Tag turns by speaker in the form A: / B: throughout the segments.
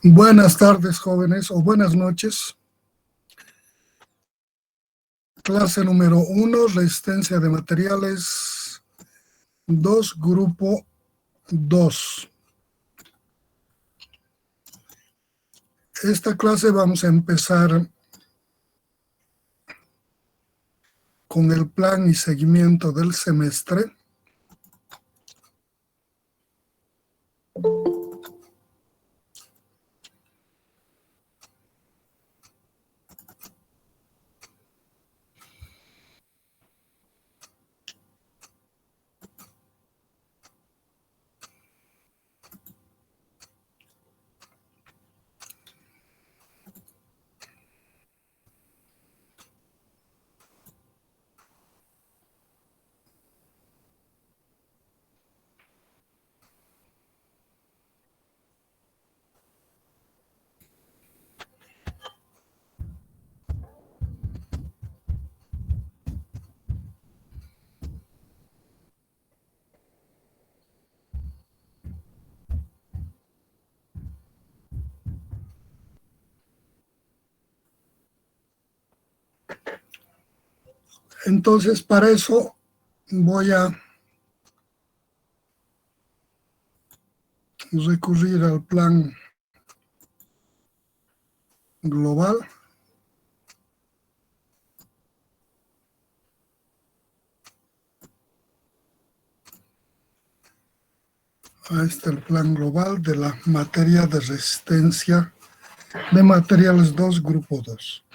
A: Buenas tardes, jóvenes, o buenas noches. Clase número 1, resistencia de materiales 2, grupo 2. Esta clase vamos a empezar con el plan y seguimiento del semestre. Entonces, para eso voy a recurrir al plan global. Ahí está el plan global de la materia de resistencia de materiales 2, grupo 2.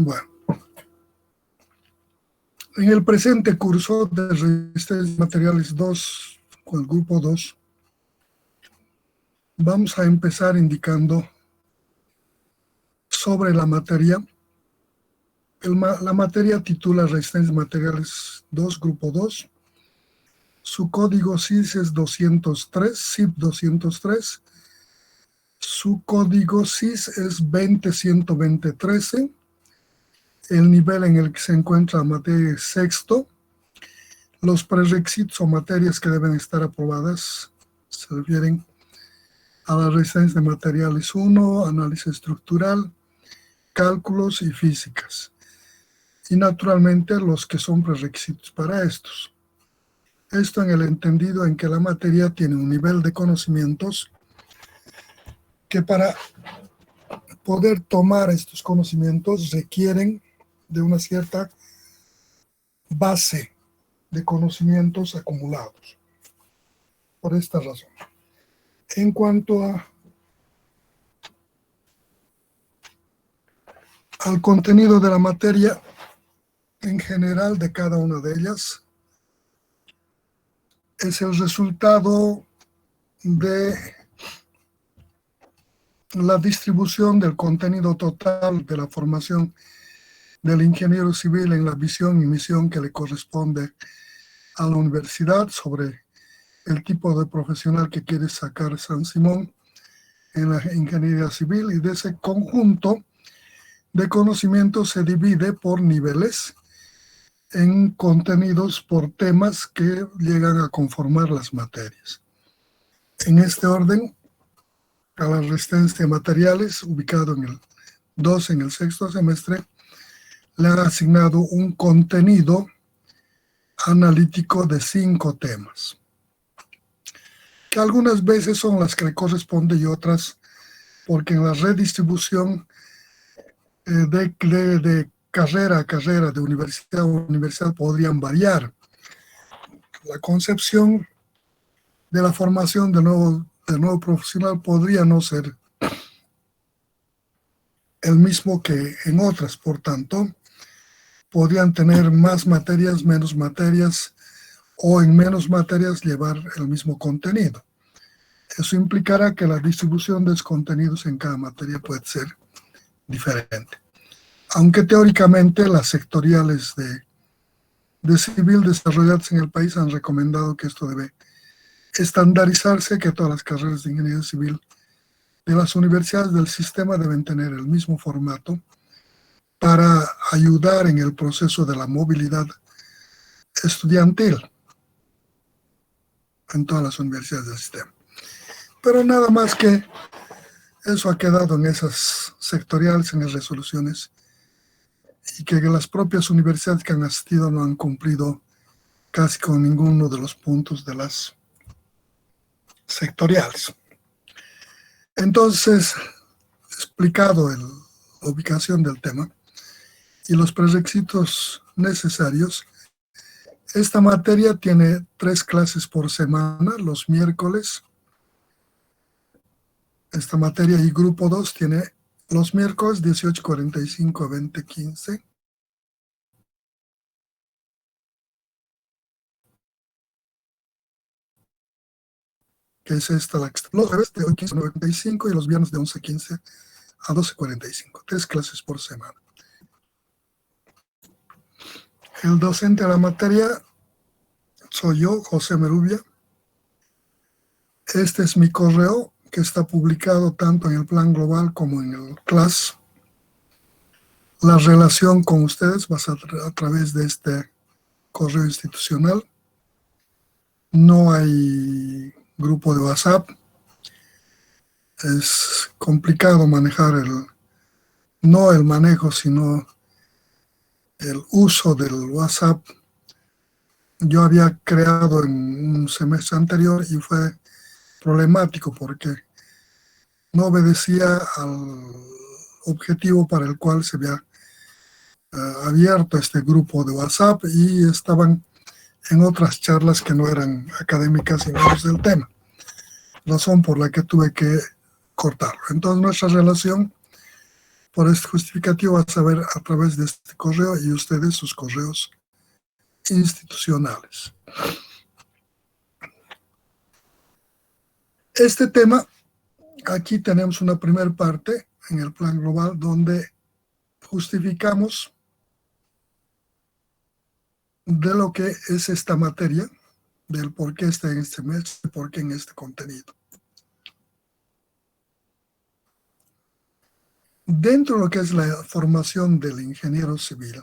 A: Bueno, en el presente curso de resistencia de materiales 2, con el grupo 2, vamos a empezar indicando sobre la materia. La materia titula Resistencia de Materiales 2, Grupo 2. Su código CIS es 203, CIP 203. Su código CIS es 2012013. El nivel en el que se encuentra la materia es sexto. Los prerequisitos o materias que deben estar aprobadas se refieren a la resistencia de materiales 1, análisis estructural, cálculos y físicas. Y naturalmente los que son prerequisitos para estos. Esto en el entendido en que la materia tiene un nivel de conocimientos que para poder tomar estos conocimientos requieren de una cierta base de conocimientos acumulados. Por esta razón. En cuanto al contenido de la materia en general de cada una de ellas, es el resultado de la distribución del contenido total de la formación del ingeniero civil en la visión y misión que le corresponde a la universidad sobre el tipo de profesional que quiere sacar San Simón en la ingeniería civil, y de ese conjunto de conocimientos se divide por niveles en contenidos por temas que llegan a conformar las materias. En este orden, a la resistencia de materiales, ubicado en el 2 en el sexto semestre, le han asignado un contenido analítico de 5 temas, que algunas veces son las que le corresponden y otras, porque en la redistribución de carrera a carrera, de universidad a universidad, podrían variar. La concepción de la formación del nuevo profesional podría no ser el mismo que en otras, por tanto, podrían tener más materias, menos materias, o en menos materias llevar el mismo contenido. Eso implicará que la distribución de los contenidos en cada materia puede ser diferente. Aunque teóricamente las sectoriales de civil desarrolladas en el país han recomendado que esto debe estandarizarse, que todas las carreras de ingeniería civil de las universidades del sistema deben tener el mismo formato para ayudar en el proceso de la movilidad estudiantil. en todas las universidades del sistema. Pero nada más que eso ha quedado en esas sectoriales, en las resoluciones, y que las propias universidades que han asistido no han cumplido casi con ninguno de los puntos de las sectoriales. Entonces, explicado la ubicación del tema y los prerequisitos necesarios, esta materia tiene 3 clases por semana, los miércoles. Esta materia y grupo 2 tiene los miércoles 18:45 a 20:15. Que es esta la que está. Los jueves de 8:15 a 9:45 y los viernes de 11:15 a 12:45. 3 clases por semana. El docente de la materia soy yo, José Merubia. Este es mi correo, que está publicado tanto en el plan global como en el CLAS. La relación con ustedes va a ser a través de este correo institucional. No hay grupo de WhatsApp. Es complicado manejar no el manejo, sino el uso del WhatsApp. Yo había creado en un semestre anterior y fue problemático porque no obedecía al objetivo para el cual se había abierto este grupo de WhatsApp y estaban en otras charlas que no eran académicas y menos del tema, razón por la que tuve que cortarlo. Entonces nuestra relación por este justificativo va a saber a través de este correo y ustedes sus correos institucionales. Este tema, aquí tenemos una primera parte en el plan global donde justificamos de lo que es esta materia, del por qué está en este mes, por qué en este contenido. Dentro de lo que es la formación del ingeniero civil,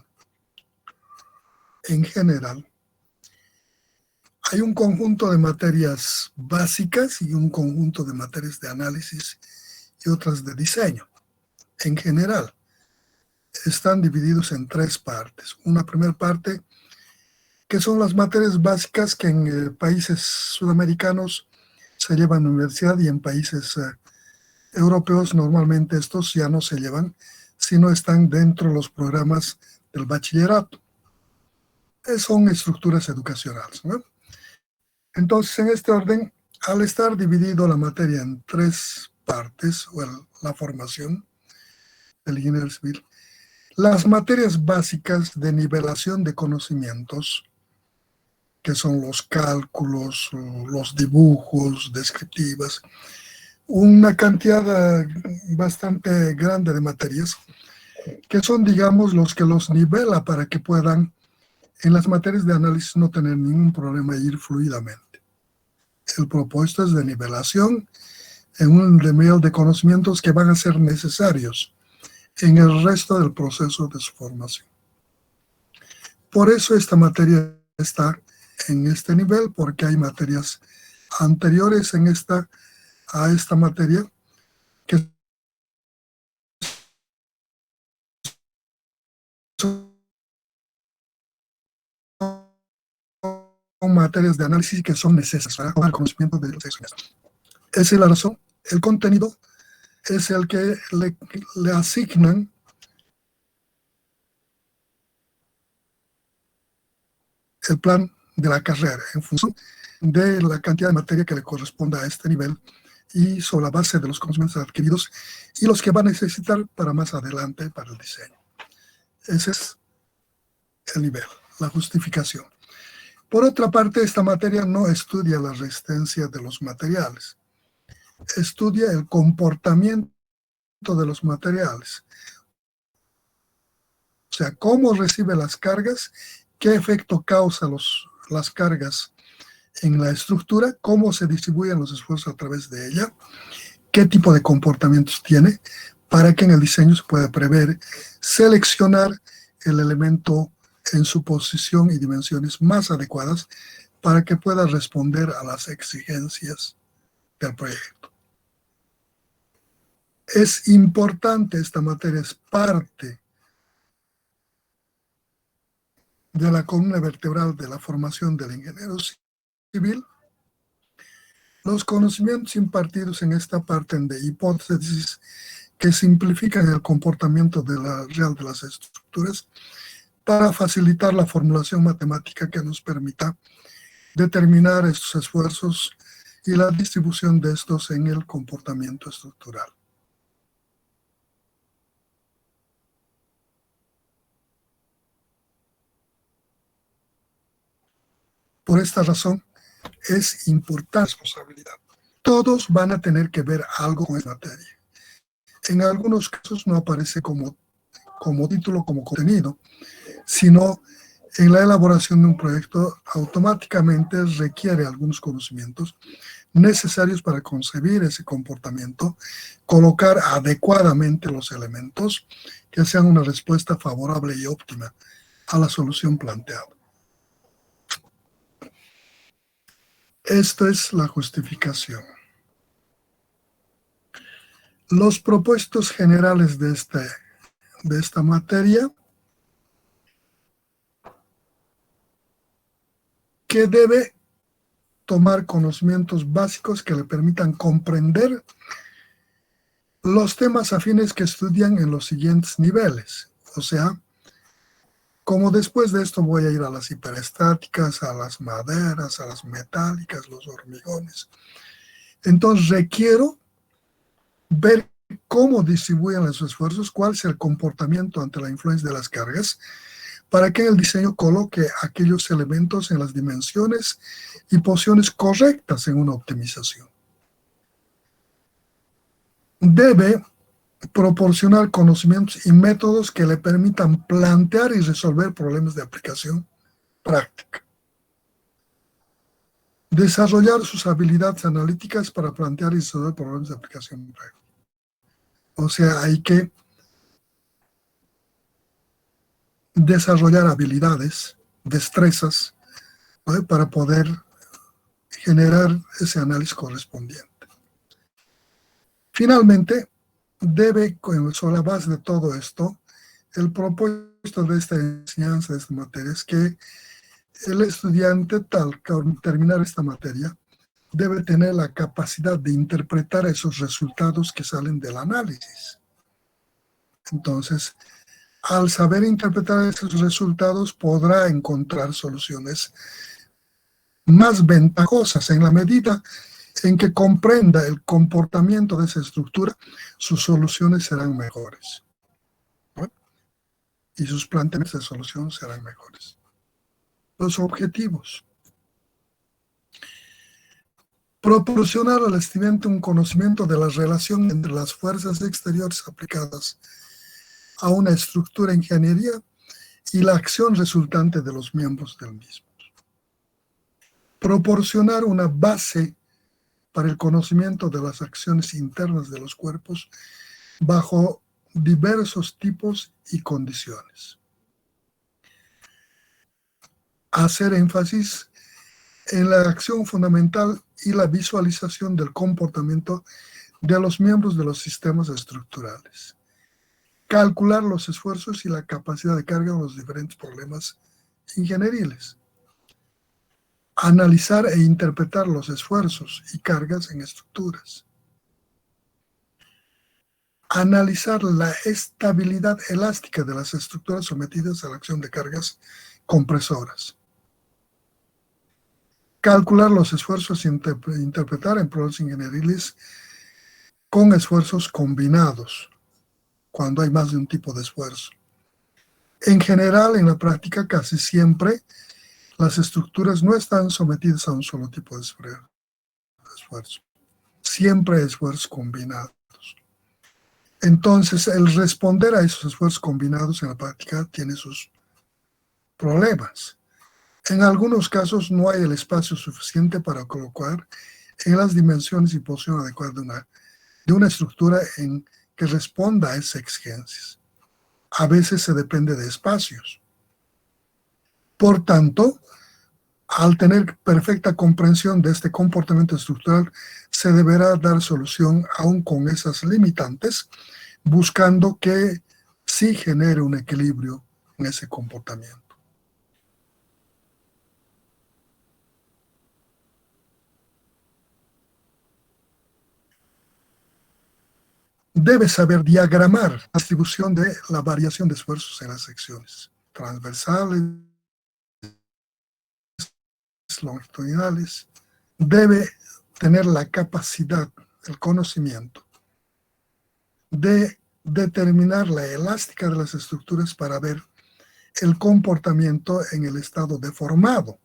A: en general, hay un conjunto de materias básicas y un conjunto de materias de análisis y otras de diseño. En general, están divididos en 3 partes. Una primera parte, que son las materias básicas que en países sudamericanos se llevan a la universidad y en países europeos normalmente estos ya no se llevan, sino están dentro de los programas del bachillerato. Son estructuras educacionales, ¿no? Entonces, en este orden, al estar dividido la materia en 3 partes, o la formación del ingeniero civil, las materias básicas de nivelación de conocimientos, que son los cálculos, los dibujos descriptivas, una cantidad bastante grande de materias, que son, digamos, los que los nivela para que puedan, en las materias de análisis, no tener ningún problema y ir fluidamente. El propósito es de nivelación en un nivel de conocimientos que van a ser necesarios en el resto del proceso de su formación. Por eso esta materia está en este nivel, porque hay materias anteriores a esta materia que son materias de análisis que son necesarias para tomar conocimiento de los hechos. Esa es la razón. El contenido es el que le asignan el plan de la carrera en función de la cantidad de materia que le corresponda a este nivel y sobre la base de los conocimientos adquiridos y los que va a necesitar para más adelante para el diseño. Ese es el nivel, la justificación. Por otra parte, esta materia no estudia la resistencia de los materiales, estudia el comportamiento de los materiales. O sea, cómo recibe las cargas, qué efecto causa las cargas en la estructura, cómo se distribuyen los esfuerzos a través de ella, qué tipo de comportamientos tiene, para que en el diseño se pueda prever, seleccionar el elemento en su posición y dimensiones más adecuadas para que pueda responder a las exigencias del proyecto. Es importante esta materia, es parte de la columna vertebral de la formación del ingeniero civil. Los conocimientos impartidos en esta parten de hipótesis que simplifican el comportamiento real de las estructuras para facilitar la formulación matemática que nos permita determinar estos esfuerzos y la distribución de estos en el comportamiento estructural. Por esta razón, es importante la responsabilidad. Todos van a tener que ver algo con esta materia. En algunos casos no aparece como título, como contenido, sino en la elaboración de un proyecto automáticamente requiere algunos conocimientos necesarios para concebir ese comportamiento, colocar adecuadamente los elementos que sean una respuesta favorable y óptima a la solución planteada. Esta es la justificación. Los propósitos generales de esta materia, que debe tomar conocimientos básicos que le permitan comprender los temas afines que estudian en los siguientes niveles. O sea, como después de esto voy a ir a las hiperestáticas, a las maderas, a las metálicas, los hormigones. Entonces requiero ver cómo distribuyen los esfuerzos, cuál es el comportamiento ante la influencia de las cargas, para que el diseño coloque aquellos elementos en las dimensiones y posiciones correctas en una optimización. Debe proporcionar conocimientos y métodos que le permitan plantear y resolver problemas de aplicación práctica. Desarrollar sus habilidades analíticas para plantear y resolver problemas de aplicación práctica. O sea, hay que desarrollar habilidades, destrezas, ¿no?, para poder generar ese análisis correspondiente. Finalmente, debe, sobre la base de todo esto, el propósito de esta enseñanza, de esta materia, es que el estudiante, al terminar esta materia, debe tener la capacidad de interpretar esos resultados que salen del análisis. Entonces, al saber interpretar esos resultados, podrá encontrar soluciones más ventajosas en la medida en que comprenda el comportamiento de esa estructura. Sus soluciones serán mejores, ¿no? Y sus planteamientos de solución serán mejores. Los objetivos: proporcionar al estudiante un conocimiento de la relación entre las fuerzas exteriores aplicadas a una estructura de ingeniería y la acción resultante de los miembros del mismo. Proporcionar una base para el conocimiento de las acciones internas de los cuerpos bajo diversos tipos y condiciones. Hacer énfasis en la acción fundamental y la visualización del comportamiento de los miembros de los sistemas estructurales. Calcular los esfuerzos y la capacidad de carga en los diferentes problemas ingenieriles. Analizar e interpretar los esfuerzos y cargas en estructuras. Analizar la estabilidad elástica de las estructuras sometidas a la acción de cargas compresoras. Calcular los esfuerzos e interpretar en problemas ingenieriles con esfuerzos combinados, cuando hay más de un tipo de esfuerzo. En general, en la práctica, casi siempre las estructuras no están sometidas a un solo tipo de esfuerzo. Siempre hay esfuerzos combinados. Entonces, el responder a esos esfuerzos combinados en la práctica tiene sus problemas. En algunos casos no hay el espacio suficiente para colocar en las dimensiones y posición adecuada de una estructura en que responda a esas exigencias. A veces se depende de espacios. Por tanto, Al tener perfecta comprensión de este comportamiento estructural, se deberá dar solución aún con esas limitantes, buscando que sí genere un equilibrio en ese comportamiento. Debe saber diagramar la distribución de la variación de esfuerzos en las secciones transversales, longitudinales. Debe tener la capacidad, el conocimiento de determinar la elástica de las estructuras para ver el comportamiento en el estado deformado.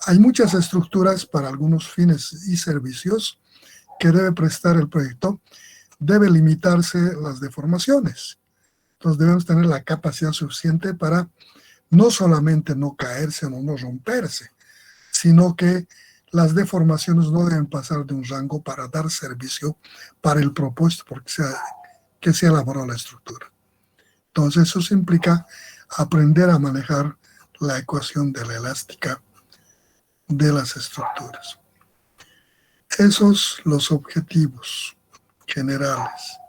A: Hay muchas estructuras para algunos fines y servicios que debe prestar el proyecto. Debe limitarse las deformaciones. Entonces debemos tener la capacidad suficiente para no solamente no caerse o no romperse, sino que las deformaciones no deben pasar de un rango para dar servicio para el propósito que se elaboró la estructura. Entonces eso implica aprender a manejar la ecuación de la elástica de las estructuras. Esos los objetivos generales.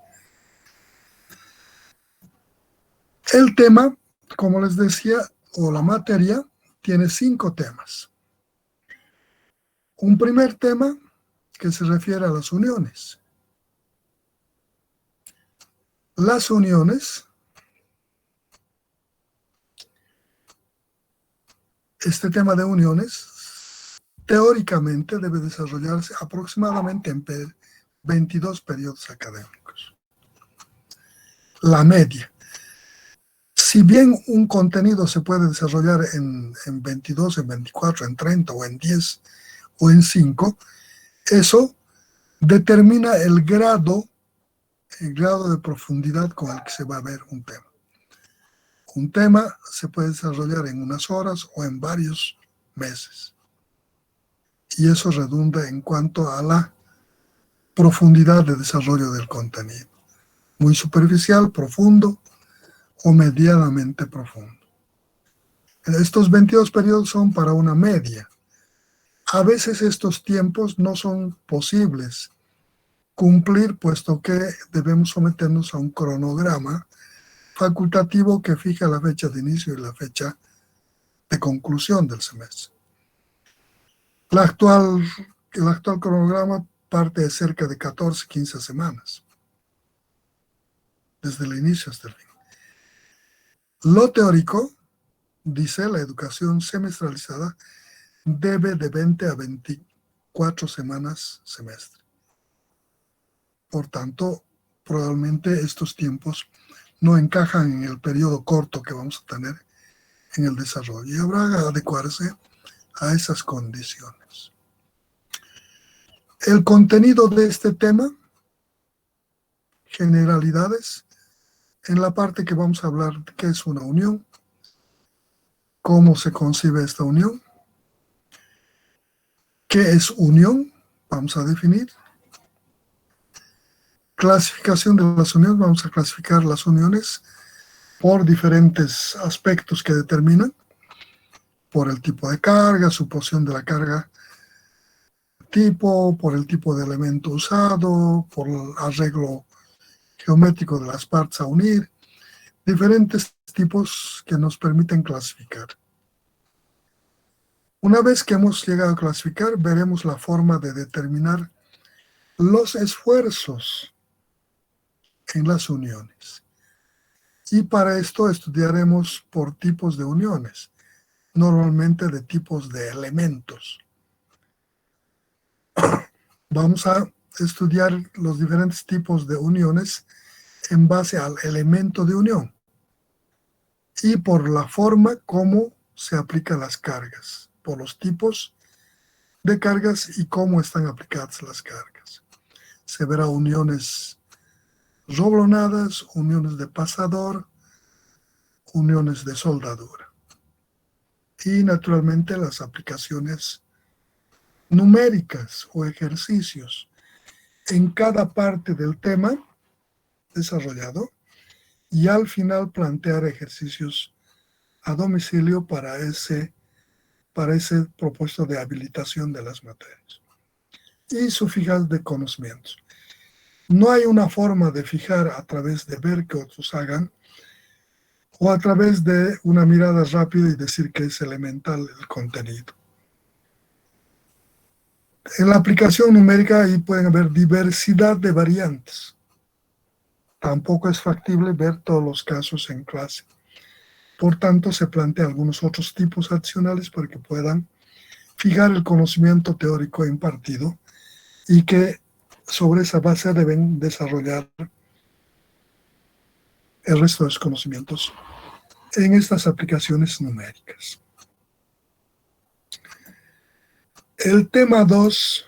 A: El tema, como les decía, o la materia, tiene 5 temas. Un primer tema que se refiere a las uniones. Las uniones, este tema de uniones, teóricamente debe desarrollarse aproximadamente en 22 periodos académicos. La media. Si bien un contenido se puede desarrollar en 22, en 24, en 30 o en 10 o en 5, eso determina el grado de profundidad con el que se va a ver un tema. Un tema se puede desarrollar en unas horas o en varios meses. Y eso redunda en cuanto a la profundidad de desarrollo del contenido. Muy superficial, profundo o medianamente profundo. Estos 22 periodos son para una media. A veces estos tiempos no son posibles cumplir, puesto que debemos someternos a un cronograma facultativo que fija la fecha de inicio y la fecha de conclusión del semestre. El actual cronograma parte de cerca de 14, 15 semanas, desde el inicio hasta el fin. Lo teórico, dice, la educación semestralizada debe de 20 a 24 semanas semestre. Por tanto, probablemente estos tiempos no encajan en el periodo corto que vamos a tener en el desarrollo y habrá que adecuarse a esas condiciones. El contenido de este tema, generalidades, en la parte que vamos a hablar de qué es una unión, cómo se concibe esta unión, qué es unión, vamos a definir. Clasificación de las uniones, vamos a clasificar las uniones por diferentes aspectos que determinan, por el tipo de carga, su posición de la carga tipo, por el tipo de elemento usado, por el arreglo geométrico de las partes a unir, diferentes tipos que nos permiten clasificar. Una vez que hemos llegado a clasificar, veremos la forma de determinar los esfuerzos en las uniones. Y para esto estudiaremos por tipos de uniones, normalmente de tipos de elementos. Vamos a estudiar los diferentes tipos de uniones en base al elemento de unión y por la forma como se aplican las cargas, por los tipos de cargas y cómo están aplicadas las cargas. Se verá uniones roblonadas, uniones de pasador, uniones de soldadura. Y naturalmente las aplicaciones numéricas o ejercicios en cada parte del tema desarrollado y al final plantear ejercicios a domicilio para ese para ese propósito de habilitación de las materias. Y su fijar de conocimientos. No hay una forma de fijar a través de ver que otros hagan o a través de una mirada rápida y decir que es elemental el contenido. En la aplicación numérica ahí pueden haber diversidad de variantes. Tampoco es factible ver todos los casos en clase. Por tanto, se plantean algunos otros tipos adicionales para que puedan fijar el conocimiento teórico impartido y que sobre esa base deben desarrollar el resto de los conocimientos en estas aplicaciones numéricas. El tema 2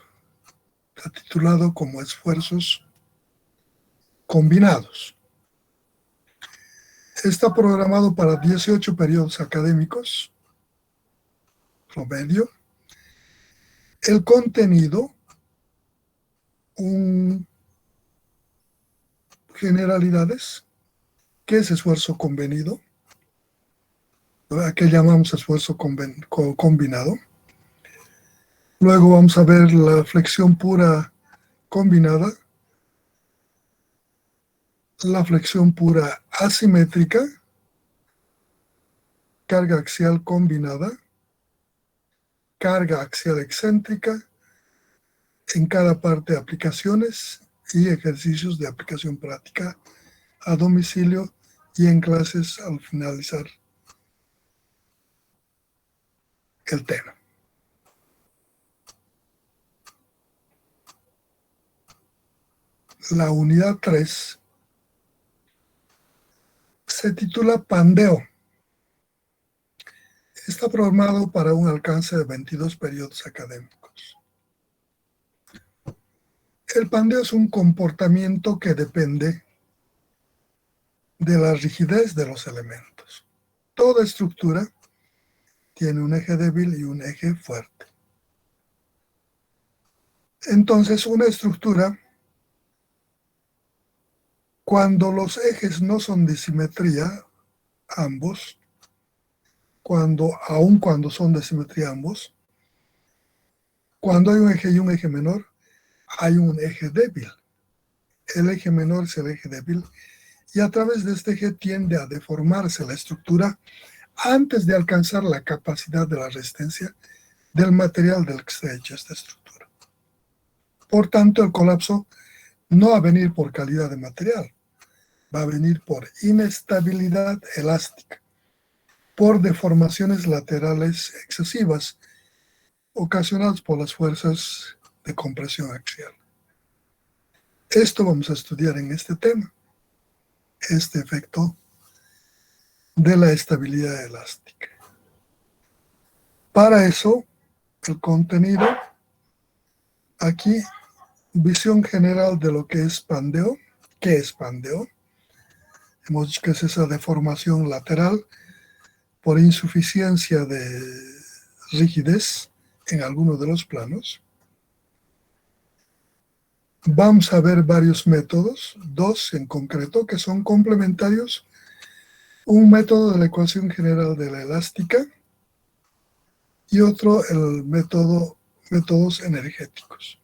A: está titulado como esfuerzos combinados. Está programado para 18 periodos académicos promedio. El contenido, generalidades. ¿Qué es esfuerzo convenido? ¿A qué llamamos esfuerzo combinado? Luego vamos a ver la flexión pura combinada, la flexión pura asimétrica, carga axial combinada, carga axial excéntrica, en cada parte aplicaciones y ejercicios de aplicación práctica a domicilio y en clases al finalizar el tema. La unidad 3 se titula Pandeo. Está programado para un alcance de 22 periodos académicos. El pandeo es un comportamiento que depende de la rigidez de los elementos. Toda estructura tiene un eje débil y un eje fuerte. Entonces, una estructura, cuando los ejes no son de simetría, ambos, aun cuando son de simetría ambos, cuando hay un eje y un eje menor, hay un eje débil. El eje menor es el eje débil y a través de este eje tiende a deformarse la estructura antes de alcanzar la capacidad de la resistencia del material del que está hecha esta estructura. Por tanto, el colapso no va a venir por calidad de material, va a venir por inestabilidad elástica, por deformaciones laterales excesivas ocasionadas por las fuerzas de compresión axial. Esto vamos a estudiar en este tema, este efecto de la estabilidad elástica. Para eso, el contenido, aquí, visión general de lo que es pandeo. ¿Qué es pandeo? Hemos dicho que es esa deformación lateral por insuficiencia de rigidez en alguno de los planos. Vamos a ver varios métodos, dos en concreto, que son complementarios. Un método de la ecuación general de la elástica y otro el métodos energéticos.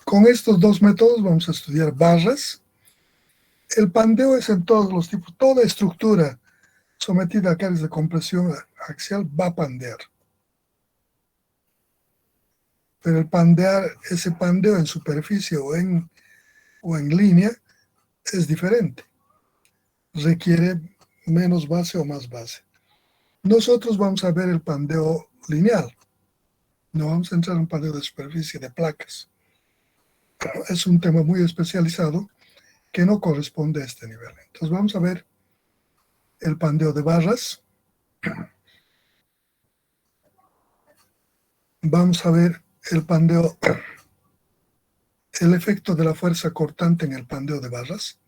A: Con estos dos métodos vamos a estudiar barras. El pandeo es en todos los tipos, toda estructura sometida a cargas de compresión axial va a pandear. Pero ese pandeo en superficie o en línea es diferente. Requiere menos base o más base. Nosotros vamos a ver el pandeo lineal. No vamos a entrar en un pandeo de superficie de placas. Es un tema muy especializado que no corresponde a este nivel. Entonces vamos a ver el pandeo de barras. Vamos a ver el pandeo, el efecto de la fuerza cortante en el pandeo de barras.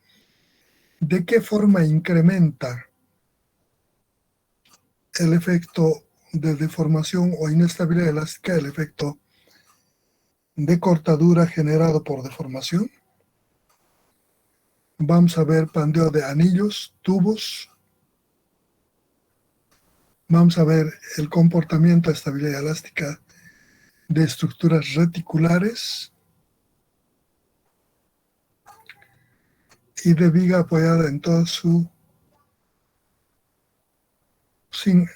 A: ¿De qué forma incrementa el efecto de deformación o inestabilidad elástica, el efecto de cortadura generado por deformación? Vamos a ver pandeo de anillos, tubos, Vamos a ver el comportamiento de estabilidad elástica de estructuras reticulares y de viga apoyada en todo su sin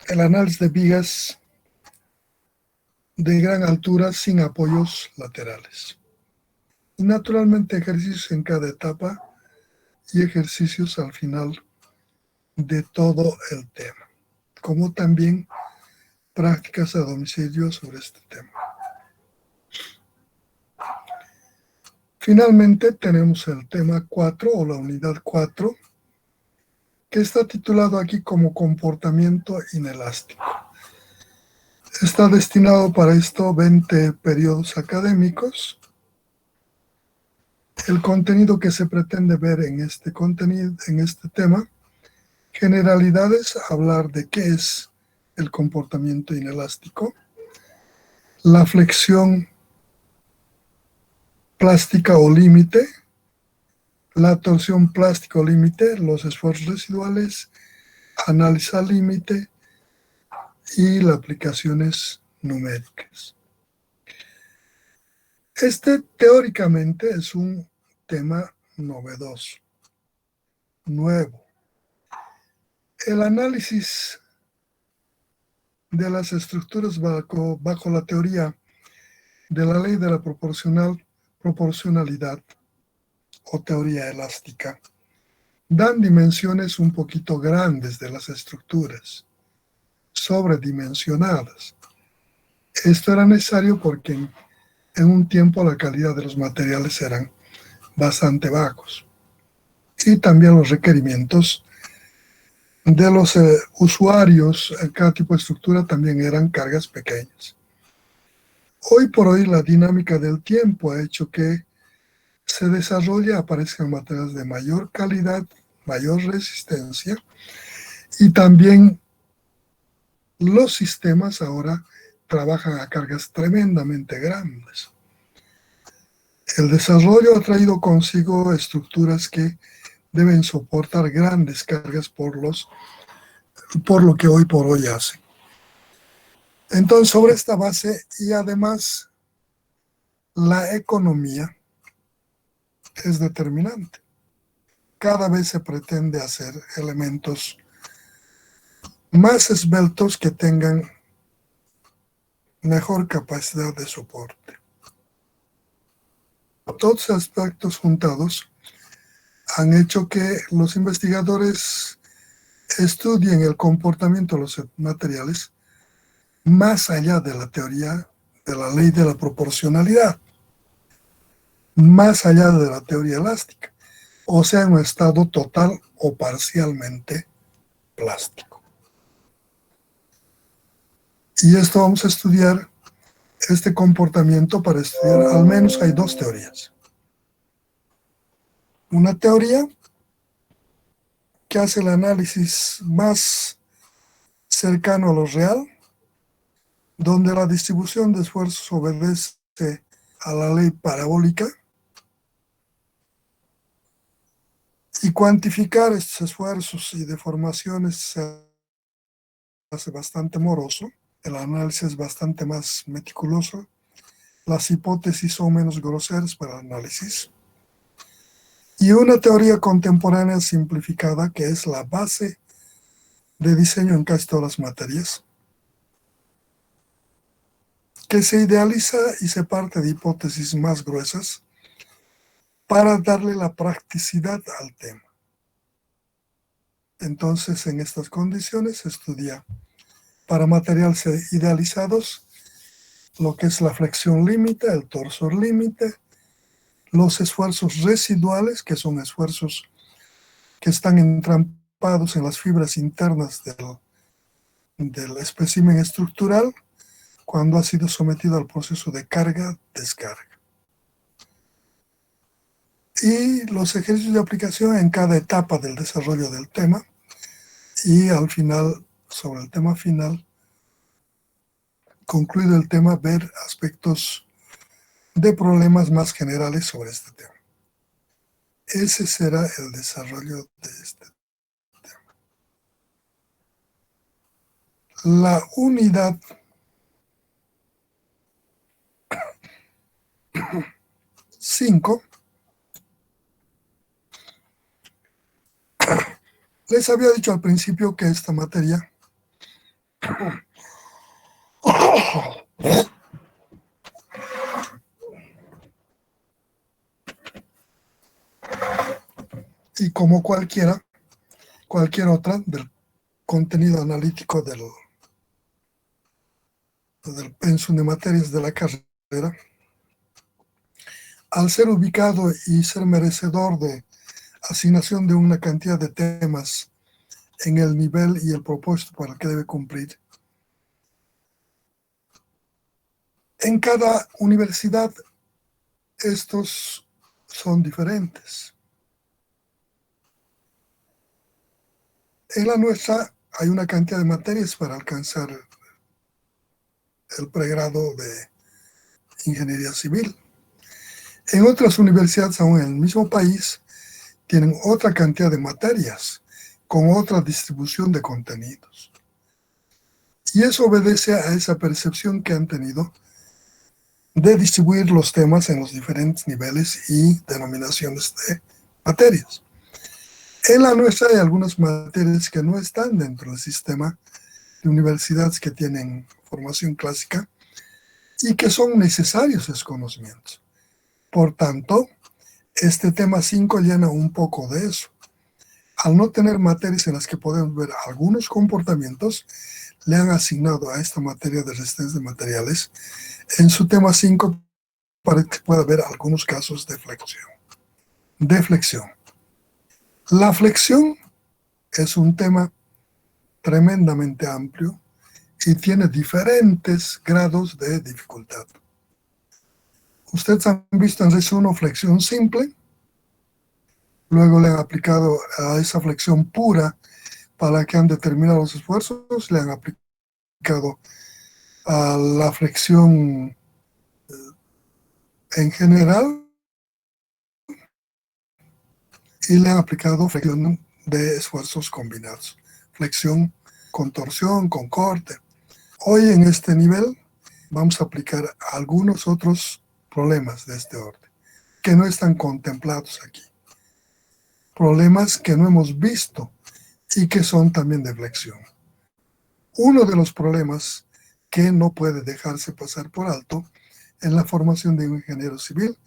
A: el análisis de vigas de gran altura sin apoyos laterales. Y naturalmente ejercicios en cada etapa y ejercicios al final de todo el tema, como también prácticas a domicilio sobre este tema. Finalmente tenemos el tema 4 o la unidad 4, que está titulado aquí como comportamiento inelástico. Está destinado para esto 20 periodos académicos. El contenido que se pretende ver en este tema, generalidades, hablar de qué es el comportamiento inelástico, la flexión plástica o límite, la torsión plástica o límite, los esfuerzos residuales, analizar límite y las aplicaciones numéricas. Este teóricamente es un tema novedoso, nuevo. El análisis de las estructuras bajo la teoría de la ley de la proporcionalidad o teoría elástica dan dimensiones un poquito grandes de las estructuras, sobredimensionadas. Esto era necesario porque en un tiempo la calidad de los materiales eran bastante bajos y también los requerimientos de los usuarios en cada tipo de estructura también eran cargas pequeñas. Hoy por hoy la dinámica del tiempo ha hecho que se desarrolle, aparezcan materiales de mayor calidad, mayor resistencia y también los sistemas ahora trabajan a cargas tremendamente grandes. El desarrollo ha traído consigo estructuras que deben soportar grandes cargas por lo que hoy por hoy hacen. Entonces, sobre esta base y además la economía es determinante. Cada vez se pretende hacer elementos más esbeltos que tengan mejor capacidad de soporte. Todos los aspectos juntados han hecho que los investigadores estudien el comportamiento de los materiales más allá de la teoría de la ley de la proporcionalidad, más allá de la teoría elástica, o sea, en un estado total o parcialmente plástico. Y esto vamos a estudiar, este comportamiento, para estudiar al menos hay dos teorías. Una teoría que hace el análisis más cercano a lo real, donde la distribución de esfuerzos obedece a la ley parabólica, y cuantificar estos esfuerzos y deformaciones se hace bastante moroso, el análisis es bastante más meticuloso, las hipótesis son menos groseras para el análisis, y una teoría contemporánea simplificada que es la base de diseño en casi todas las materias, que se idealiza y se parte de hipótesis más gruesas para darle la practicidad al tema. Entonces, en estas condiciones se estudia para materiales idealizados lo que es la flexión límite, el torsor límite, los esfuerzos residuales, que son esfuerzos que están entrampados en las fibras internas del espécimen estructural cuando ha sido sometido al proceso de carga-descarga. Y los ejercicios de aplicación en cada etapa del desarrollo del tema, y al final, sobre el tema final, concluido el tema, ver aspectos de problemas más generales sobre este tema. Ese será el desarrollo de este tema. La unidad 5, les había dicho al principio que esta materia y como cualquier otra del contenido analítico del pensum de materias de la carrera, al ser ubicado y ser merecedor de asignación de una cantidad de temas en el nivel y el propósito para el que debe cumplir, en cada universidad estos son diferentes. En la nuestra hay una cantidad de materias para alcanzar el pregrado de ingeniería civil. En otras universidades, aún en el mismo país, tienen otra cantidad de materias con otra distribución de contenidos. Y eso obedece a esa percepción que han tenido de distribuir los temas en los diferentes niveles y denominaciones de materias. En la nuestra hay algunas materias que no están dentro del sistema de universidades que tienen formación clásica y que son necesarios esos conocimientos. Por tanto, este tema 5 llena un poco de eso. Al no tener materias en las que podemos ver algunos comportamientos, le han asignado a esta materia de resistencia de materiales en su tema 5 para que pueda haber algunos casos de flexión. La flexión es un tema tremendamente amplio y tiene diferentes grados de dificultad. Ustedes han visto en RES1 flexión simple, luego le han aplicado a esa flexión pura para que han determinado los esfuerzos, le han aplicado a la flexión en general y le han aplicado flexión de esfuerzos combinados, flexión con torsión, con corte. Hoy en este nivel vamos a aplicar algunos otros problemas de este orden, que no están contemplados aquí. Problemas que no hemos visto y que son también de flexión. Uno de los problemas que no puede dejarse pasar por alto en la formación de un ingeniero civil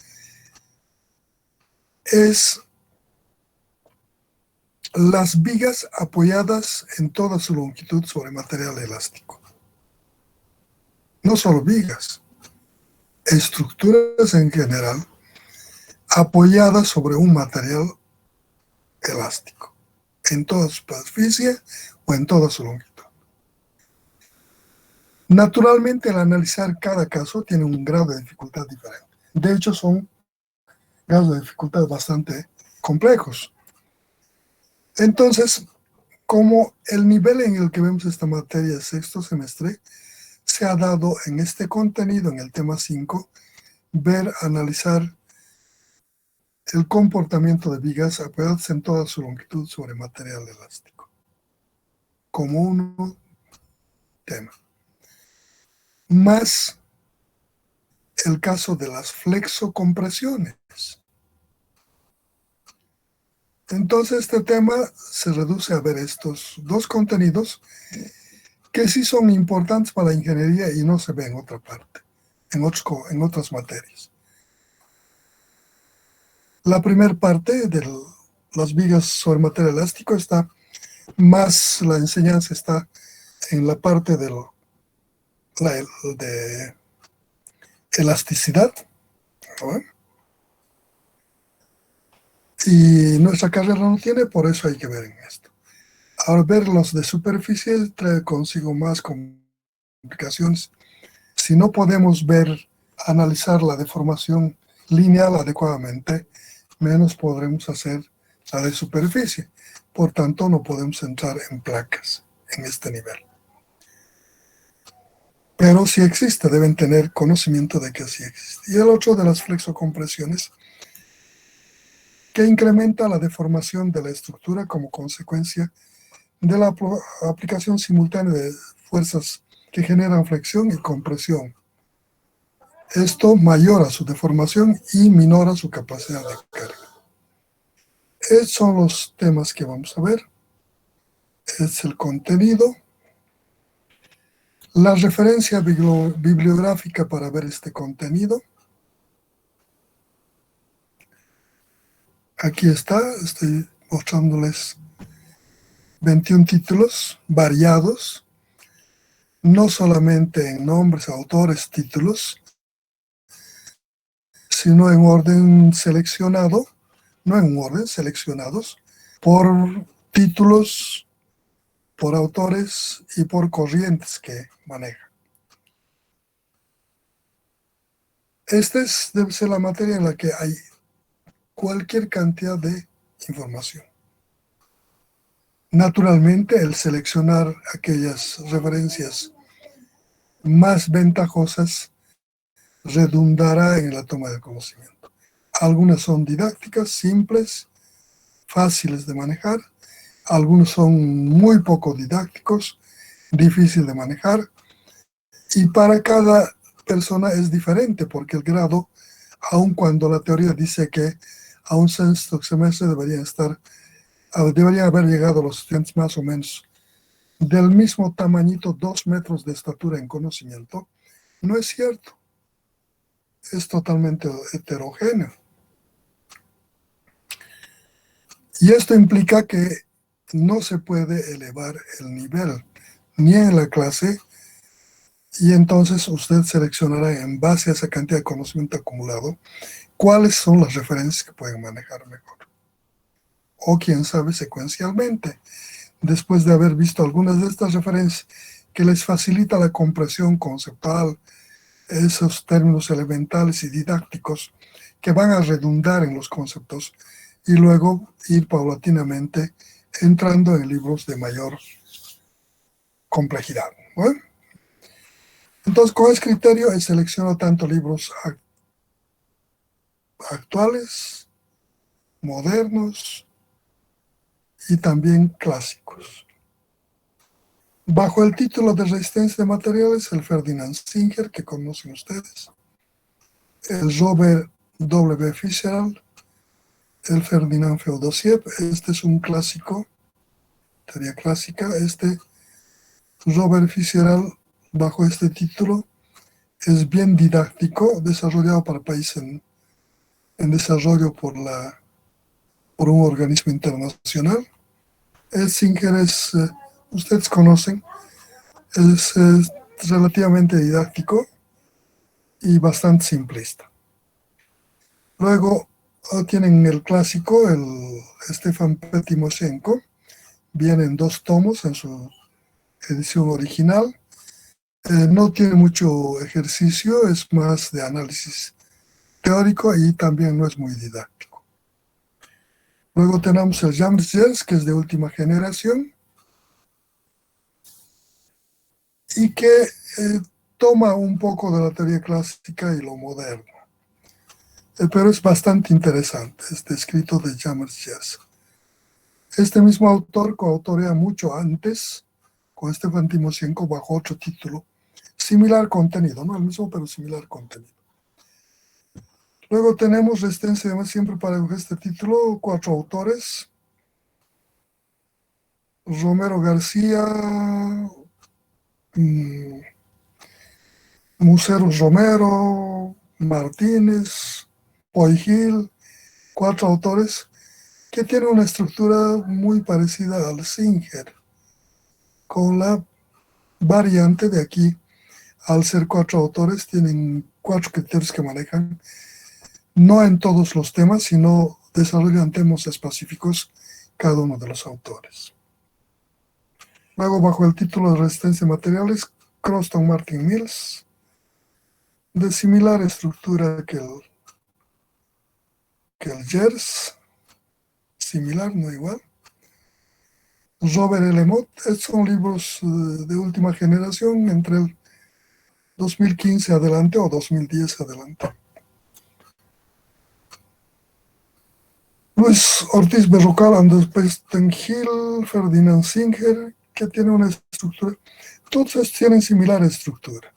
A: es las vigas apoyadas en toda su longitud sobre material elástico. No solo vigas, estructuras en general apoyadas sobre un material elástico, en toda su superficie o en toda su longitud. Naturalmente, al analizar cada caso tiene un grado de dificultad diferente. De hecho, son grados de dificultad bastante complejos. Entonces, como el nivel en el que vemos esta materia de sexto semestre, se ha dado en este contenido, en el tema 5, analizar el comportamiento de vigas apoyadas en toda su longitud sobre material elástico, como un tema. Más el caso de las flexocompresiones. Entonces este tema se reduce a ver estos dos contenidos que sí son importantes para la ingeniería y no se ve en otra parte, en otras materias. La primera parte de las vigas sobre material elástico está más, la enseñanza está en la parte de elasticidad, ¿no? Y nuestra carrera no tiene, por eso hay que ver en esto. Al ver los de superficie trae consigo más complicaciones. Si no podemos analizar la deformación lineal adecuadamente, menos podremos hacer la de superficie. Por tanto, no podemos entrar en placas en este nivel. Pero si existe, deben tener conocimiento de que sí existe. Y el otro de las flexocompresiones, que incrementa la deformación de la estructura como consecuencia de la aplicación simultánea de fuerzas que generan flexión y compresión. Esto mayora su deformación y minora su capacidad de carga. Estos son los temas que vamos a ver. Es el contenido. La referencia bibliográfica para ver este contenido. Aquí está, estoy mostrándoles 21 títulos variados, no solamente en nombres, autores, títulos, sino en orden seleccionado, no en orden, seleccionados por títulos, por autores y por corrientes que maneja. Esta debe ser la materia en la que hay cualquier cantidad de información. Naturalmente, el seleccionar aquellas referencias más ventajosas redundará en la toma de conocimiento. Algunas son didácticas, simples, fáciles de manejar. Algunos son muy poco didácticos, difícil de manejar. Y para cada persona es diferente, porque el grado, aun cuando la teoría dice que a un sexto semestre deberían haber llegado los estudiantes más o menos del mismo tamañito, 2 metros de estatura en conocimiento, no es cierto. Es totalmente heterogéneo. Y esto implica que no se puede elevar el nivel ni en la clase, y entonces usted seleccionará en base a esa cantidad de conocimiento acumulado cuáles son las referencias que pueden manejar mejor. O quién sabe secuencialmente, después de haber visto algunas de estas referencias que les facilita la comprensión conceptual, esos términos elementales y didácticos que van a redundar en los conceptos, y luego ir paulatinamente entrando en libros de mayor complejidad. ¿Bueno? Entonces, con ese criterio he seleccionado tanto libros actuales, modernos y también clásicos. Bajo el título de Resistencia de Materiales, el Ferdinand Singer, que conocen ustedes, el Robert W. Fitzgerald, el Ferdinand Feodosiev. Este es un clásico, teoría clásica. Robert Fitzgerald, bajo este título, es bien didáctico, desarrollado para países en desarrollo por un organismo internacional. El Singer ustedes conocen, es relativamente didáctico y bastante simplista. Luego tienen el clásico, el Stefan P. Timoshenko, viene en 2 tomos en su edición original. No tiene mucho ejercicio, es más de análisis teórico y también no es muy didáctico. Luego tenemos el James Joyce, que es de última generación y que toma un poco de la teoría clásica y lo moderno. Pero es bastante interesante este escrito de James Joyce. Este mismo autor coautorea mucho antes con Stefan Timoshenko bajo otro título, similar contenido, no el mismo, pero similar contenido. Luego tenemos Resistencia, siempre para este título, 4 autores: Romero García, Museros Romero, Martínez, Poigil, 4 autores que tienen una estructura muy parecida al Singer, con la variante de aquí, al ser 4 autores, tienen 4 criterios que manejan, no en todos los temas, sino desarrollan temas específicos cada uno de los autores. Luego, bajo el título de Resistencia de Materiales, Croston Martin Mills, de similar estructura que el Gers, similar, no igual. Robert L. Mott, estos son libros de última generación, entre el 2015 adelante o 2010 adelante. Luis Ortiz Berrocal, Anders Pestenhill, Ferdinand Singer, que tiene una estructura. Todos tienen similar estructura.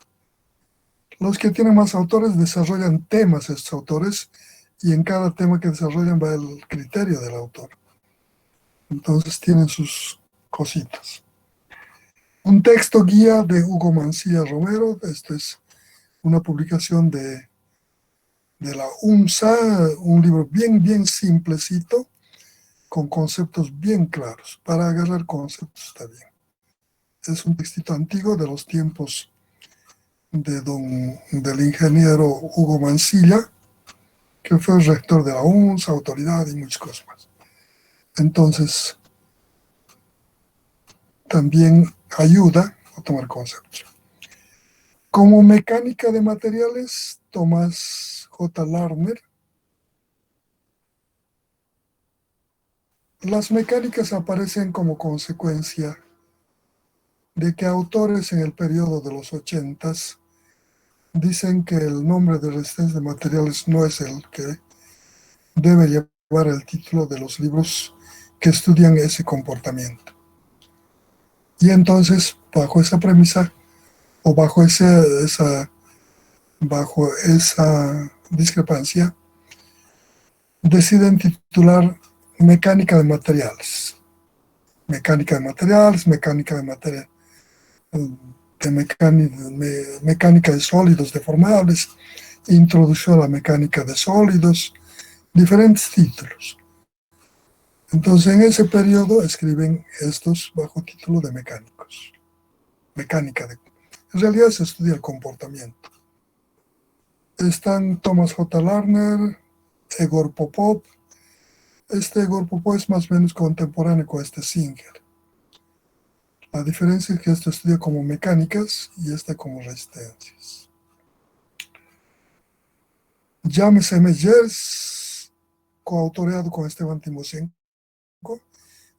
A: Los que tienen más autores desarrollan temas estos autores y en cada tema que desarrollan va el criterio del autor. Entonces tienen sus cositas. Un texto guía de Hugo Mancilla Romero. Esto es una publicación de la UNSA, un libro bien simplecito, con conceptos bien claros. Para agarrar conceptos está bien. Es un textito antiguo de los tiempos del ingeniero Hugo Mancilla, que fue el rector de la UNSA, autoridad y muchas cosas más. Entonces, también ayuda a tomar conceptos. Como mecánica de materiales, Thomas J. Larner. Las mecánicas aparecen como consecuencia de que autores en el periodo de los 80s dicen que el nombre de resistencia de materiales no es el que debe llevar el título de los libros que estudian ese comportamiento. Y entonces, bajo esa premisa, o bajo esa discrepancia, deciden titular mecánica de materiales. Mecánica de sólidos deformables, introducción a la mecánica de sólidos, diferentes títulos. Entonces, en ese periodo escriben estos bajo título de mecánicos. En realidad se estudia el comportamiento. Están Thomas J. Larner, Egor Popov. Este Egor Popov es más o menos contemporáneo con este Singer. La diferencia es que este estudia como mecánicas y este como resistencias. James M. Gers, coautoreado con Esteban Timoshenko,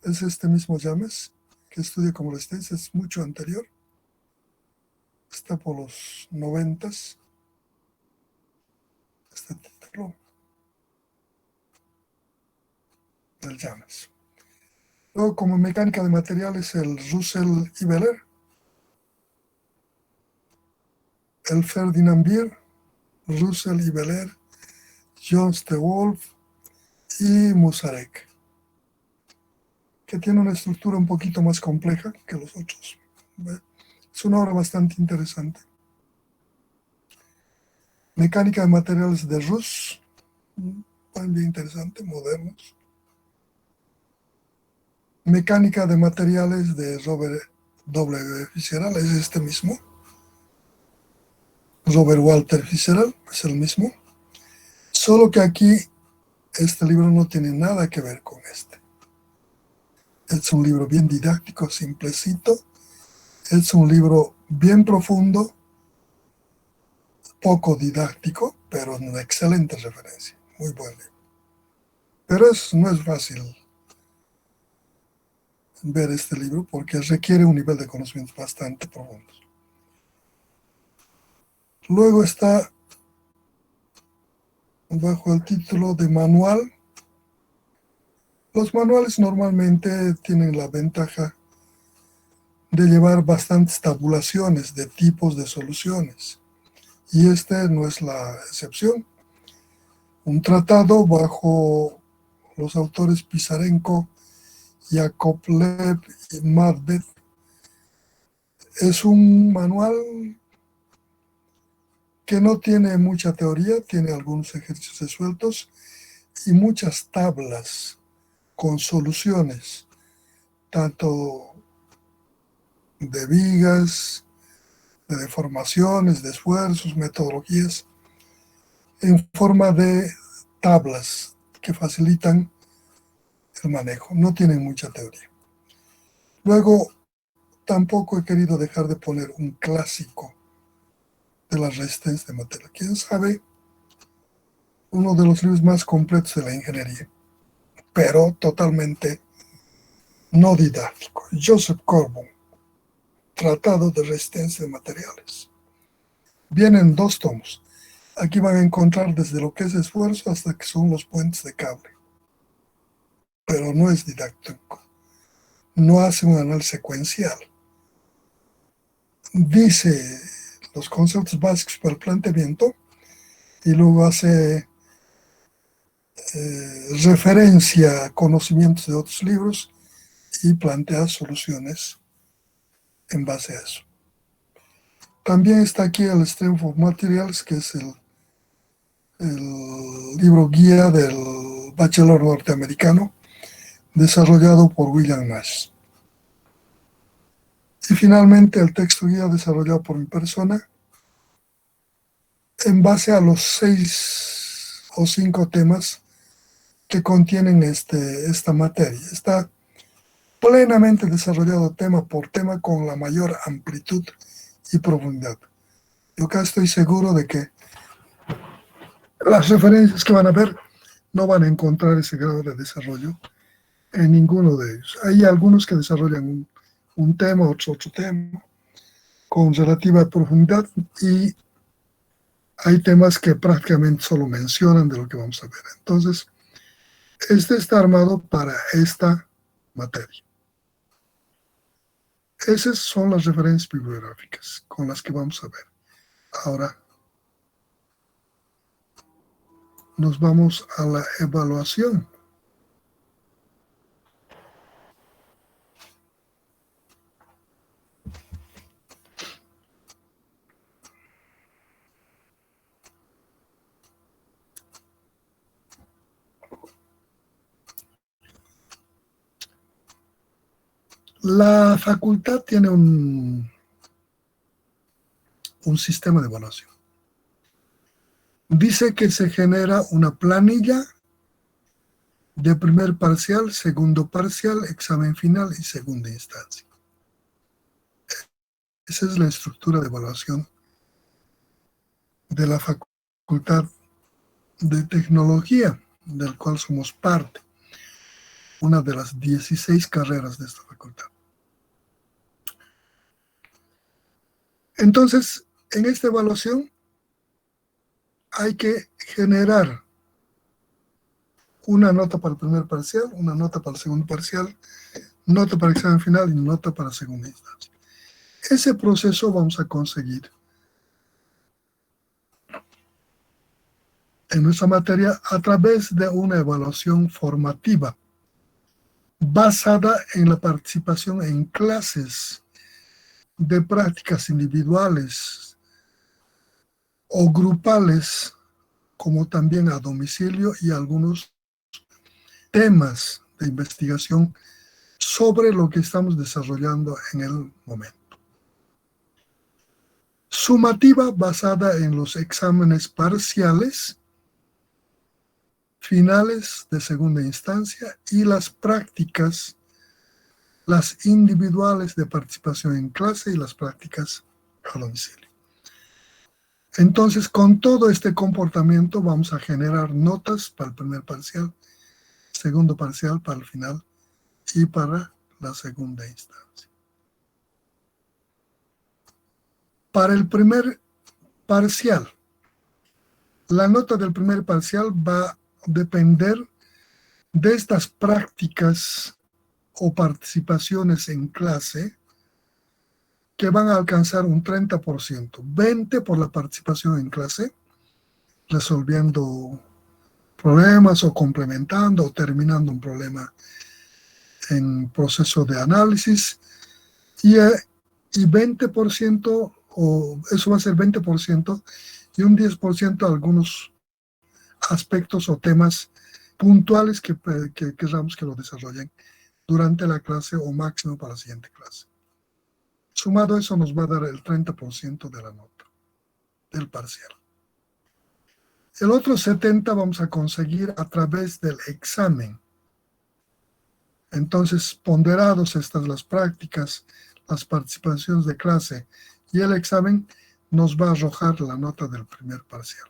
A: es este mismo James, que estudia como resistencia, es mucho anterior. Está por los 90s. Este título del James. Luego, como mecánica de materiales, el Russell y Beller, el Ferdinand Beer, Russell y Beller, Jones de Wolf y Musarek, que tiene una estructura un poquito más compleja que los otros. Es una obra bastante interesante. Mecánica de materiales de Russ, bien interesante, modernos. Mecánica de materiales de Robert W. Fitzgerald, es este mismo. Robert Walter Fitzgerald, es el mismo. Solo que aquí este libro no tiene nada que ver con este. Es un libro bien didáctico, simplecito. Es un libro bien profundo, poco didáctico, pero una excelente referencia. Muy buen libro. Pero no es fácil ver este libro porque requiere un nivel de conocimiento bastante profundo. Luego está bajo el título de manual. Los manuales normalmente tienen la ventaja de llevar bastantes tabulaciones de tipos de soluciones. Y este no es la excepción. Un tratado bajo los autores Pisarenko, Yakovlev y Madbet es un manual que no tiene mucha teoría, tiene algunos ejercicios sueltos y muchas tablas con soluciones, tanto de vigas, de deformaciones, de esfuerzos, metodologías, en forma de tablas que facilitan el manejo. No tienen mucha teoría. Luego, tampoco he querido dejar de poner un clásico de la resistencia de material. ¿Quién sabe? Uno de los libros más completos de la ingeniería, pero totalmente no didáctico. Joseph Corbon, Tratado de Resistencia de Materiales. Vienen 2 tomos. Aquí van a encontrar desde lo que es esfuerzo hasta que son los puentes de cable. Pero no es didáctico. no hace un análisis secuencial. Dice los conceptos básicos para el planteamiento y luego hace referencia a conocimientos de otros libros y plantea soluciones en base a eso. También está aquí el Strength of Materials, que es el libro guía del bachelor norteamericano, desarrollado por William Nash. Y finalmente el texto guía desarrollado por mi persona, en base a los 6 o 5 temas que contienen esta materia. Está plenamente desarrollado tema por tema con la mayor amplitud y profundidad. Yo acá estoy seguro de que las referencias que van a ver no van a encontrar ese grado de desarrollo en ninguno de ellos. Hay algunos que desarrollan un tema, otro tema, con relativa profundidad, y hay temas que prácticamente solo mencionan de lo que vamos a ver. Entonces, este está armado para esta materia. Esas son las referencias bibliográficas con las que vamos a ver. Ahora nos vamos a la evaluación. La facultad tiene un sistema de evaluación. Dice que se genera una planilla de primer parcial, segundo parcial, examen final y segunda instancia. Esa es la estructura de evaluación de la Facultad de Tecnología, del cual somos parte, una de las 16 carreras de esta facultad. Entonces, en esta evaluación hay que generar una nota para el primer parcial, una nota para el segundo parcial, nota para el examen final y nota para la segunda instancia. Ese proceso vamos a conseguir en nuestra materia a través de una evaluación formativa basada en la participación en clases de prácticas individuales o grupales, como también a domicilio, y algunos temas de investigación sobre lo que estamos desarrollando en el momento. Sumativa basada en los exámenes parciales, finales de segunda instancia y las prácticas, las individuales de participación en clase y las prácticas a domicilio. Entonces, con todo este comportamiento vamos a generar notas para el primer parcial, segundo parcial para el final y para la segunda instancia. Para el primer parcial, la nota del primer parcial va a depender de estas prácticas o participaciones en clase que van a alcanzar un 30%, 20% por la participación en clase, resolviendo problemas o complementando o terminando un problema en proceso de análisis, y 20%, o eso va a ser 20%, y un 10% algunos aspectos o temas puntuales que queramos que lo desarrollen durante la clase o máximo para la siguiente clase. Sumado eso nos va a dar el 30% de la nota del parcial. El otro 70% vamos a conseguir a través del examen. Entonces, ponderados estas las prácticas, las participaciones de clase y el examen, nos va a arrojar la nota del primer parcial,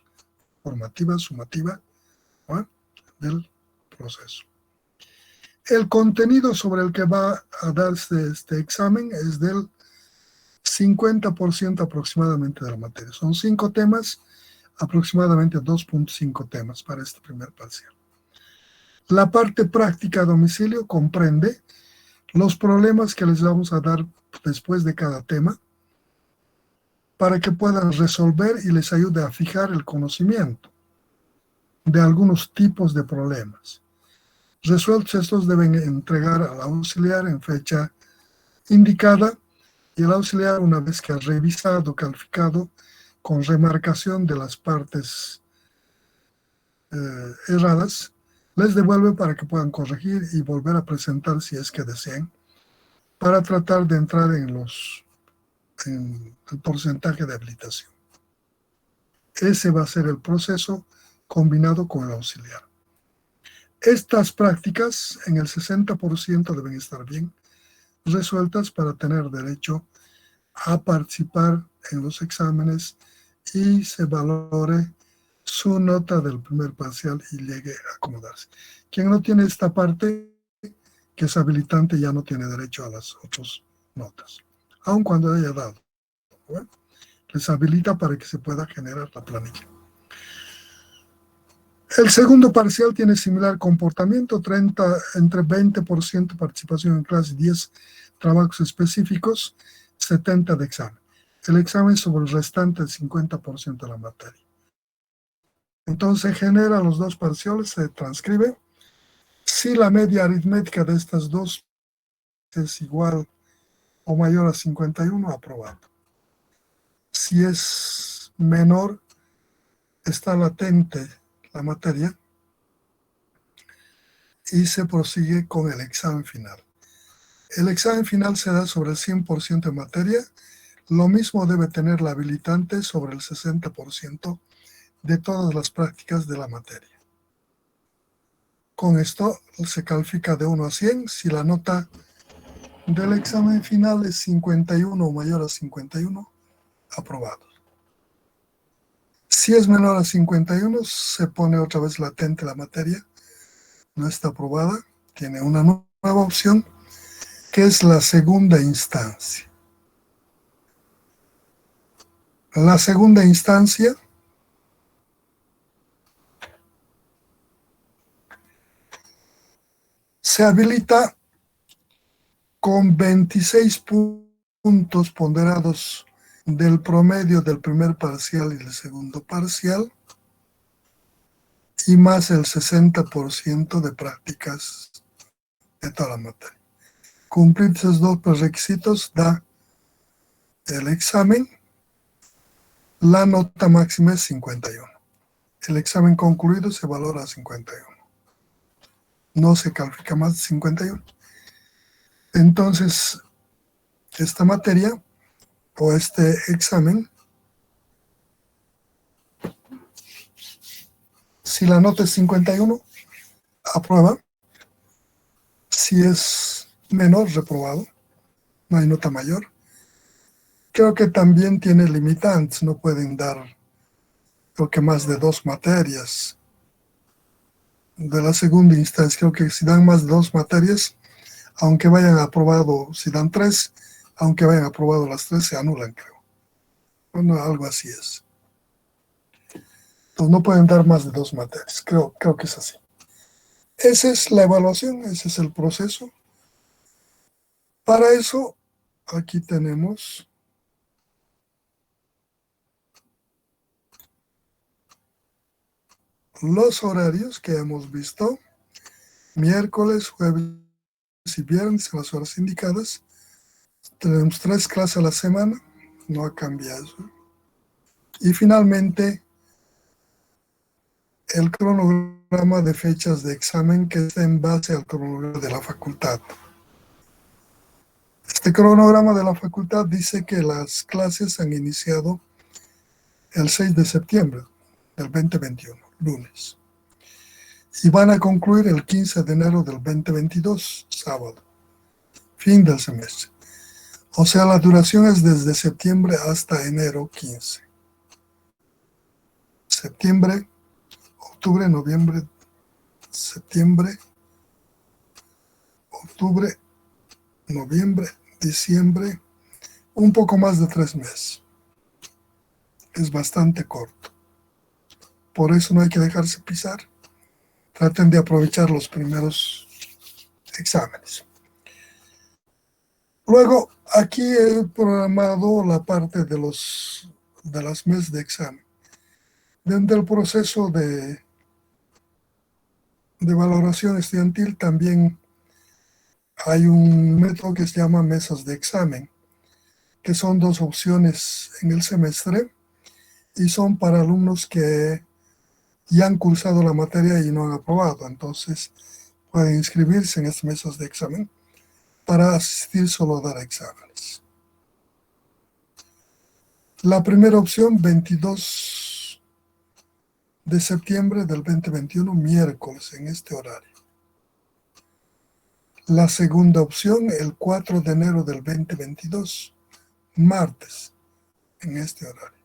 A: formativa, sumativa, ¿no?, del proceso. El contenido sobre el que va a darse este examen es del 50% aproximadamente de la materia. Son 5 temas, aproximadamente 2.5 temas para este primer parcial. La parte práctica a domicilio comprende los problemas que les vamos a dar después de cada tema para que puedan resolver y les ayude a fijar el conocimiento de algunos tipos de problemas. Resueltos estos deben entregar al auxiliar en fecha indicada y el auxiliar, una vez que ha revisado, calificado, con remarcación de las partes erradas, les devuelve para que puedan corregir y volver a presentar si es que desean, para tratar de entrar en el porcentaje de habilitación. Ese va a ser el proceso combinado con el auxiliar. Estas prácticas en el 60% deben estar bien resueltas para tener derecho a participar en los exámenes y se valore su nota del primer parcial y llegue a acomodarse. Quien no tiene esta parte, que es habilitante, ya no tiene derecho a las otras notas, aun cuando haya dado. Bueno, les habilita para que se pueda generar la planilla. El segundo parcial tiene similar comportamiento, entre 20% participación en clase, 10 trabajos específicos, 70 de examen. El examen sobre el restante del 50% de la materia. Entonces genera los dos parciales, se transcribe. Si la media aritmética de estas dos es igual o mayor a 51, aprobado. Si es menor, está latente la materia y se prosigue con el examen final. El examen final se da sobre el 100% de materia. Lo mismo debe tener la habilitante sobre el 60% de todas las prácticas de la materia. Con esto se califica de 1 a 100. Si la nota del examen final es 51 o mayor a 51, aprobado. Si es menor a 51, se pone otra vez latente la materia. No está aprobada. Tiene una nueva opción, que es la segunda instancia. La segunda instancia se habilita con 26 puntos ponderados del promedio del primer parcial y del segundo parcial, y más el 60% de prácticas de toda la materia. Cumplir esos dos requisitos da el examen. La nota máxima es 51. El examen concluido se valora a 51. No se califica más de 51. Entonces, esta materia o este examen, si la nota es 51, aprueba. Si es menor, reprobado. No hay nota mayor. Creo que también tiene limitantes. No pueden dar, creo que más de 2 materias. De la segunda instancia, creo que si dan más de 2 materias, aunque vayan aprobado, si dan 3, aunque vayan aprobado las 3, se anulan, creo. Bueno, algo así es. Entonces no pueden dar más de 2 materias. Creo que es así. Esa es la evaluación, ese es el proceso. Para eso, aquí tenemos los horarios que hemos visto. Miércoles, jueves y viernes, a las horas indicadas. Tenemos 3 clases a la semana, no ha cambiado. Y finalmente, el cronograma de fechas de examen, que está en base al cronograma de la facultad. Este cronograma de la facultad dice que las clases han iniciado el 6 de septiembre del 2021, lunes, y van a concluir el 15 de enero del 2022, sábado, fin del semestre. O sea, la duración es desde septiembre hasta enero 15. Septiembre, octubre, noviembre, septiembre, octubre, noviembre, diciembre, un poco más de 3 meses. Es bastante corto. Por eso no hay que dejarse pisar. Traten de aprovechar los primeros exámenes. Luego, aquí he programado la parte de las mesas de examen. Dentro del proceso de valoración estudiantil también hay un método que se llama mesas de examen, que son dos opciones en el semestre y son para alumnos que ya han cursado la materia y no han aprobado. Entonces, pueden inscribirse en estas mesas de examen para asistir solo a dar exámenes. La primera opción, 22 de septiembre del 2021, miércoles, en este horario. La segunda opción, el 4 de enero del 2022, martes, en este horario.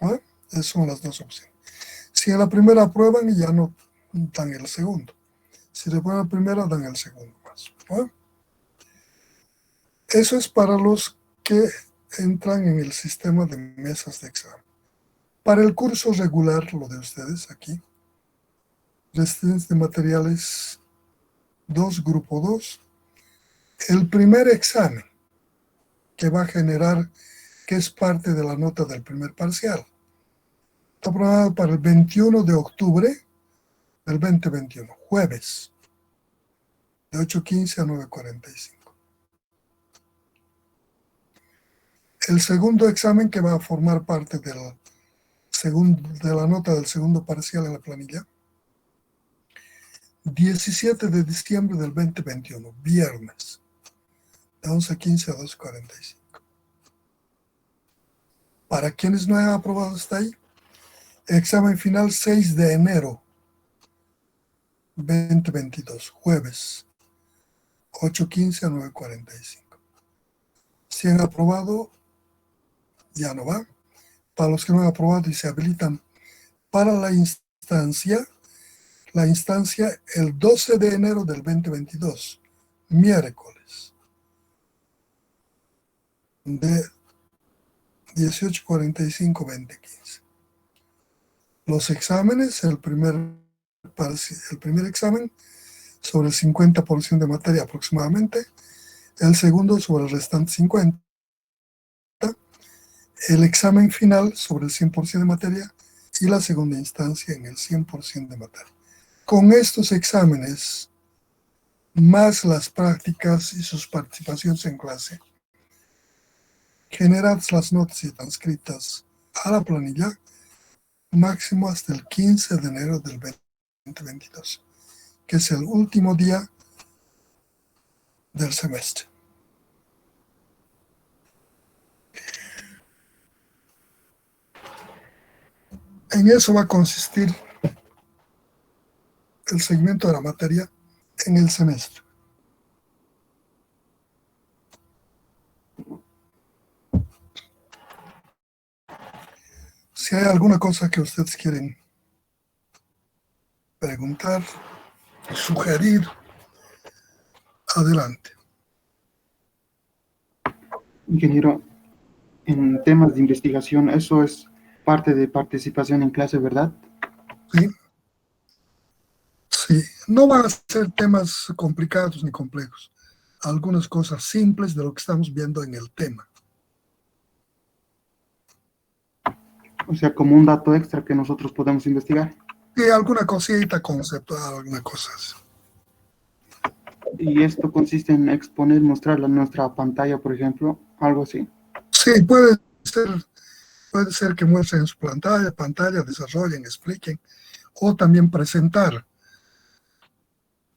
A: ¿Ah? Esas son las dos opciones. Si en la primera aprueban, ya no dan el segundo. Si aprueban la primera, dan el segundo más. ¿Ah? Eso es para los que entran en el sistema de mesas de examen. Para el curso regular, lo de ustedes aquí, restantes de materiales 2, grupo 2, el primer examen que va a generar, que es parte de la nota del primer parcial, está programado para el 21 de octubre del 2021, jueves, de 8:15 a 9:45. El segundo examen que va a formar parte de la nota del segundo parcial en la planilla, 17 de diciembre del 2021, viernes, de 11:15 a 2:45. Para quienes no hayan aprobado hasta ahí, examen final 6 de enero 2022, jueves, 8:15 a 9:45. Si han aprobado, ya no va. Para los que no han aprobado y se habilitan para la instancia el 12 de enero del 2022, miércoles, de 18:45 a 20:15. Los exámenes, el primer examen sobre el 50% de materia aproximadamente, el segundo sobre el restante 50%, el examen final sobre el 100% de materia y la segunda instancia en el 100% de materia. Con estos exámenes, más las prácticas y sus participaciones en clase, generadas las notas y transcritas a la planilla, máximo hasta el 15 de enero del 2022, que es el último día del semestre. En eso va a consistir el segmento de la materia en el semestre. Si hay alguna cosa que ustedes quieren preguntar, sugerir, adelante.
B: Ingeniero, en temas de investigación, eso es parte de participación en clase, ¿verdad?
A: Sí. Sí, no van a ser temas complicados ni complejos. Algunas cosas simples de lo que estamos viendo en el tema.
B: O sea, como un dato extra que nosotros podemos investigar.
A: Y alguna cosita conceptual, alguna cosa así.
B: Y esto consiste en exponer, mostrarla en nuestra pantalla, por ejemplo, algo así.
A: Sí, puede ser que muestren su pantalla, desarrollen, expliquen, o también presentar,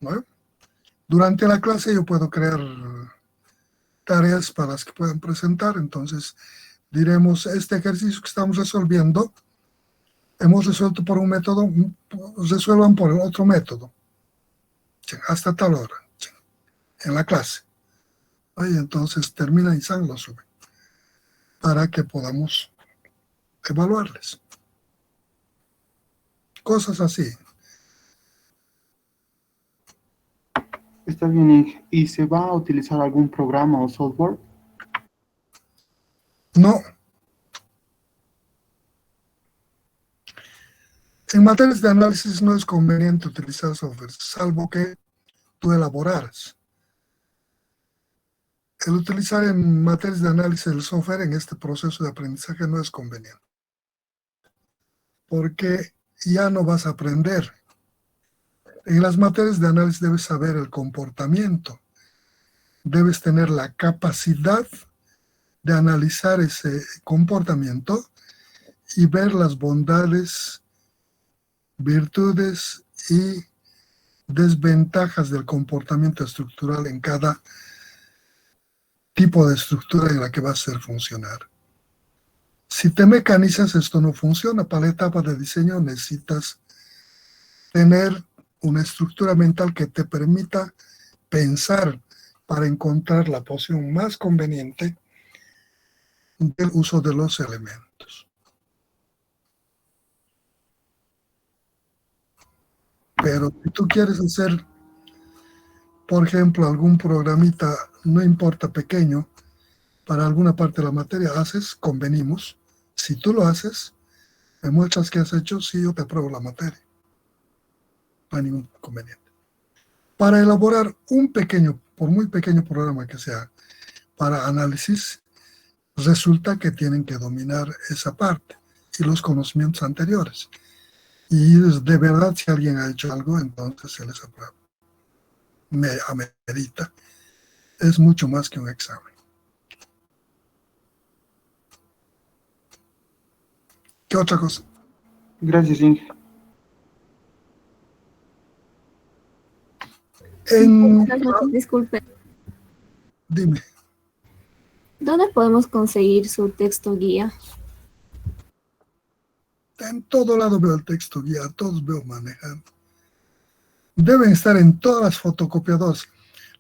A: ¿no? Durante la clase yo puedo crear tareas para las que puedan presentar, entonces diremos, este ejercicio que estamos resolviendo, hemos resuelto por un método, resuelvan por el otro método, hasta tal hora, en la clase. Y entonces termina y San lo sube, para que podamos evaluarles. Cosas así.
B: Está bien, Inge. ¿Y se va a utilizar algún programa o software?
A: No. En materias de análisis no es conveniente utilizar software, salvo que tú elaboraras. el utilizar en materias de análisis del software en este proceso de aprendizaje no es conveniente, porque ya no vas a aprender. En las materias de análisis debes saber el comportamiento, debes tener la capacidad de analizar ese comportamiento y ver las bondades, virtudes y desventajas del comportamiento estructural en cada tipo de estructura en la que va a hacer funcionar. Si te mecanizas, esto no funciona. Para la etapa de diseño necesitas tener una estructura mental que te permita pensar para encontrar la posición más conveniente del uso de los elementos. Pero si tú quieres hacer, por ejemplo, algún programita, no importa pequeño, para alguna parte de la materia, convenimos. Si tú lo haces, me muestras que has hecho, sí, yo te apruebo la materia. No hay ningún inconveniente. Para elaborar un pequeño, por muy pequeño programa que sea, para análisis, resulta que tienen que dominar esa parte y los conocimientos anteriores. Y de verdad, si alguien ha hecho algo, entonces se les aprueba. Me amerita. Es mucho más que un examen. ¿Qué otra cosa?
B: Gracias, Inge.
C: Buenas noches, disculpe.
A: Dime.
C: ¿Dónde podemos conseguir su texto guía?
A: En todo lado veo el texto guía, todos veo manejar. Deben estar en todas las fotocopiadoras.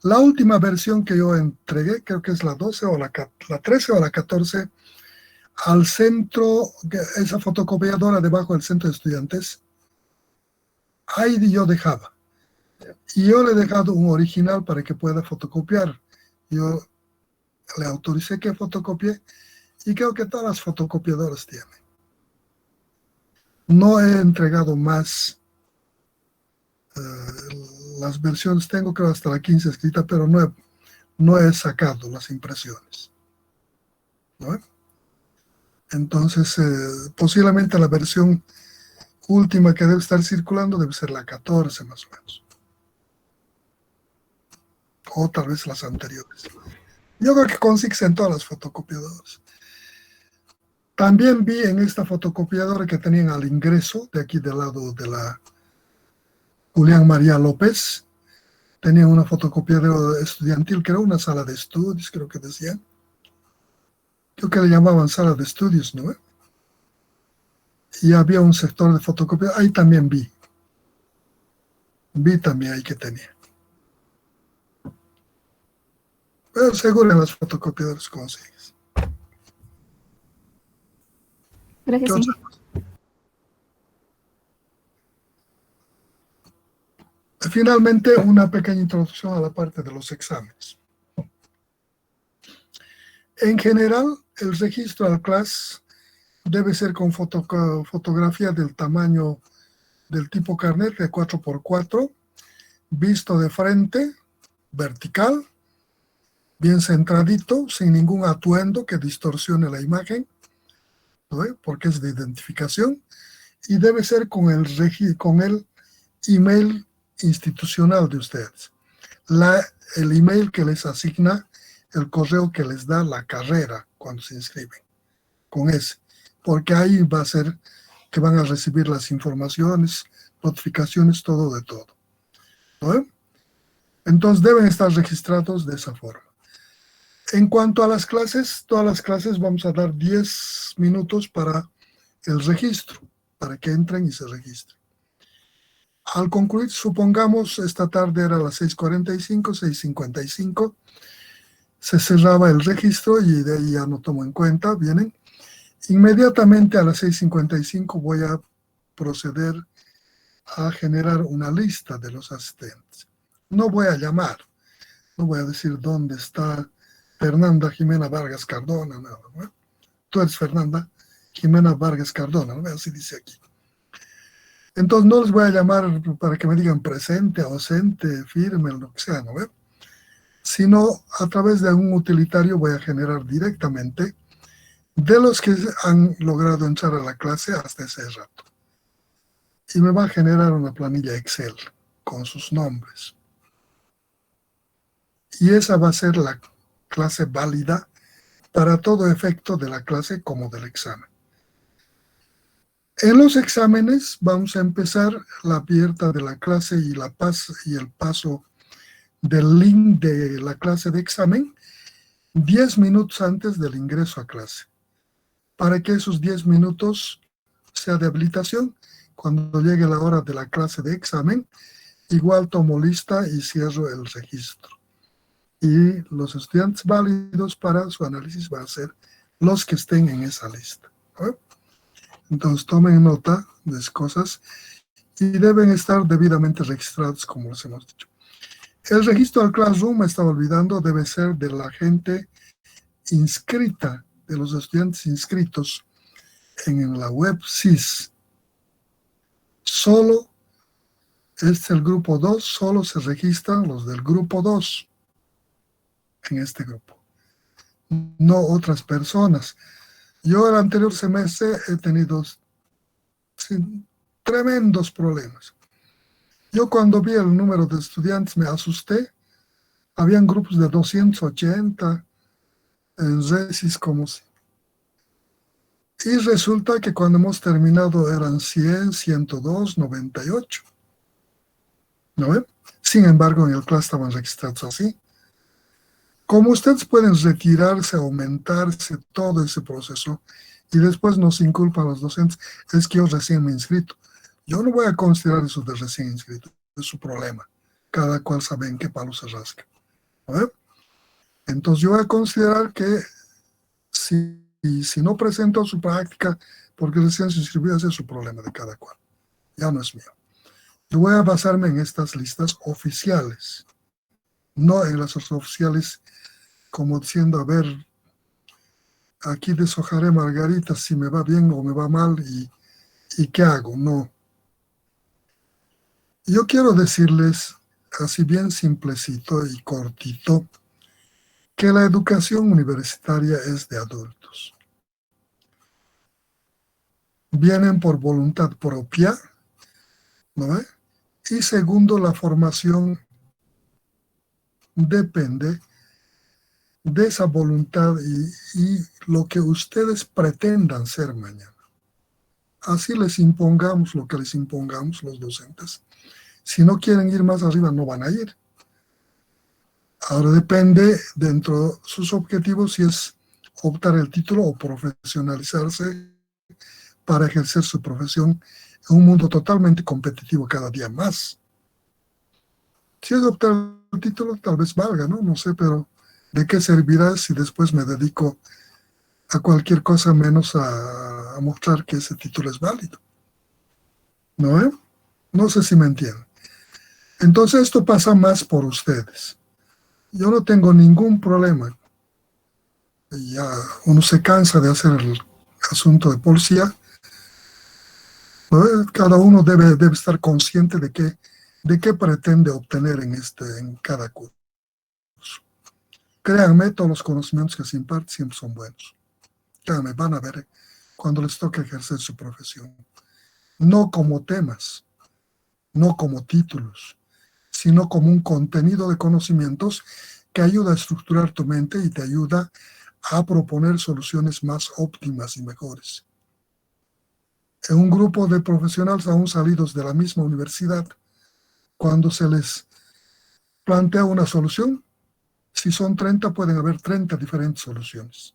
A: La última versión que yo entregué, creo que es la 12 o la 13 o la 14, al centro, esa fotocopiadora debajo del centro de estudiantes, ahí yo dejaba. Y yo le he dejado un original para que pueda fotocopiar. Yo le autoricé que fotocopie y creo que todas las fotocopiadoras tienen. No he entregado más. Las versiones tengo creo hasta la 15 escrita, pero no he sacado las impresiones, ¿no? Entonces, posiblemente la versión última que debe estar circulando debe ser la 14 más o menos. O tal vez las anteriores. Yo creo que consigues en todas las fotocopiadoras. También vi en esta fotocopiadora que tenían al ingreso, de aquí del lado de la Julián María López, tenían una fotocopiadora estudiantil, que era una sala de estudios, creo que decían. Creo que le llamaban sala de estudios, ¿no? Y había un sector de fotocopia, ahí también vi. Vi también ahí que tenía. Pero seguro en las fotocopiadoras consigues.
C: Gracias, Inge.
A: Finalmente, una pequeña introducción a la parte de los exámenes. En general, el registro al CLAS debe ser con fotografía del tamaño del tipo carnet de 4x4, visto de frente, vertical, bien centradito, sin ningún atuendo que distorsione la imagen, ¿no? Porque es de identificación, y debe ser con el email institucional de ustedes. El email que les asigna, el correo que les da la carrera cuando se inscriben, con ese, porque ahí va a ser que van a recibir las informaciones, notificaciones, todo de todo, ¿no? Entonces deben estar registrados de esa forma. En cuanto a las clases, todas las clases vamos a dar 10 minutos para el registro, para que entren y se registren. Al concluir, supongamos esta tarde era las 6:45, 6:55, se cerraba el registro y de ahí ya no tomo en cuenta, vienen. Inmediatamente a las 6:55 voy a proceder a generar una lista de los asistentes. No voy a llamar, no voy a decir dónde está Fernanda Jimena Vargas Cardona, nada, ¿no? Tú eres Fernanda Jimena Vargas Cardona, ¿no? Así dice aquí. Entonces no les voy a llamar para que me digan presente, ausente, firme, lo que sea, ¿no? sino a través de un utilitario voy a generar directamente de los que han logrado entrar a la clase hasta ese rato. Y me va a generar una planilla Excel con sus nombres. Y esa va a ser la clase válida para todo efecto de la clase como del examen. En los exámenes vamos a empezar la abierta de la clase y el paso del link de la clase de examen 10 minutos antes del ingreso a clase, para que esos 10 minutos sea de habilitación. Cuando llegue la hora de la clase de examen, igual tomo lista y cierro el registro. Y los estudiantes válidos para su análisis van a ser los que estén en esa lista. ¿No? Entonces tomen nota de esas cosas y deben estar debidamente registrados, como les hemos dicho. El registro al Classroom, me estaba olvidando, debe ser de la gente inscrita, de los estudiantes inscritos en la web SIS. Solo, este es el grupo 2, solo se registran los del grupo 2 en este grupo, no otras personas. Yo el anterior semestre he tenido tremendos problemas. Yo cuando vi el número de estudiantes me asusté. Habían grupos de 280 en RESIS como si. Y resulta que cuando hemos terminado eran 100, 102, 98. ¿No ven? Sin embargo, en el clase estaban registrados así. Como ustedes pueden retirarse, aumentarse, todo ese proceso, y después nos inculpan a los docentes, es que yo recién me he inscrito. Yo no voy a considerar eso de recién inscrito, es su problema. Cada cual sabe en qué palo se rasca. ¿No? Entonces yo voy a considerar que si no presento su práctica porque recién se inscribió, ese es su problema de cada cual. Ya no es mío. Yo voy a basarme en estas listas oficiales, no en las oficiales como diciendo, a ver, aquí deshojaré margaritas si me va bien o me va mal y ¿qué hago? No. Yo quiero decirles, así bien simplecito y cortito, que la educación universitaria es de adultos. Vienen por voluntad propia, ¿no? Y segundo, la formación depende de esa voluntad y lo que ustedes pretendan ser mañana. Así les impongamos lo que les impongamos los docentes. Si no quieren ir más arriba, no van a ir. Ahora depende dentro de sus objetivos si es optar el título o profesionalizarse para ejercer su profesión en un mundo totalmente competitivo cada día más. Si es optar el título, tal vez valga, ¿no? No sé, pero ¿de qué servirá si después me dedico a cualquier cosa menos a mostrar que ese título es válido? ¿No? No sé si me entienden. Entonces esto pasa más por ustedes. Yo no tengo ningún problema. Ya uno se cansa de hacer el asunto de policía. ¿No? Cada uno debe estar consciente de qué pretende obtener en cada curso. Créanme, todos los conocimientos que se imparten siempre son buenos. Créanme, van a ver cuando les toque ejercer su profesión. No como temas, no como títulos, sino como un contenido de conocimientos que ayuda a estructurar tu mente y te ayuda a proponer soluciones más óptimas y mejores. En un grupo de profesionales aún salidos de la misma universidad, cuando se les plantea una solución, si son 30, pueden haber 30 diferentes soluciones.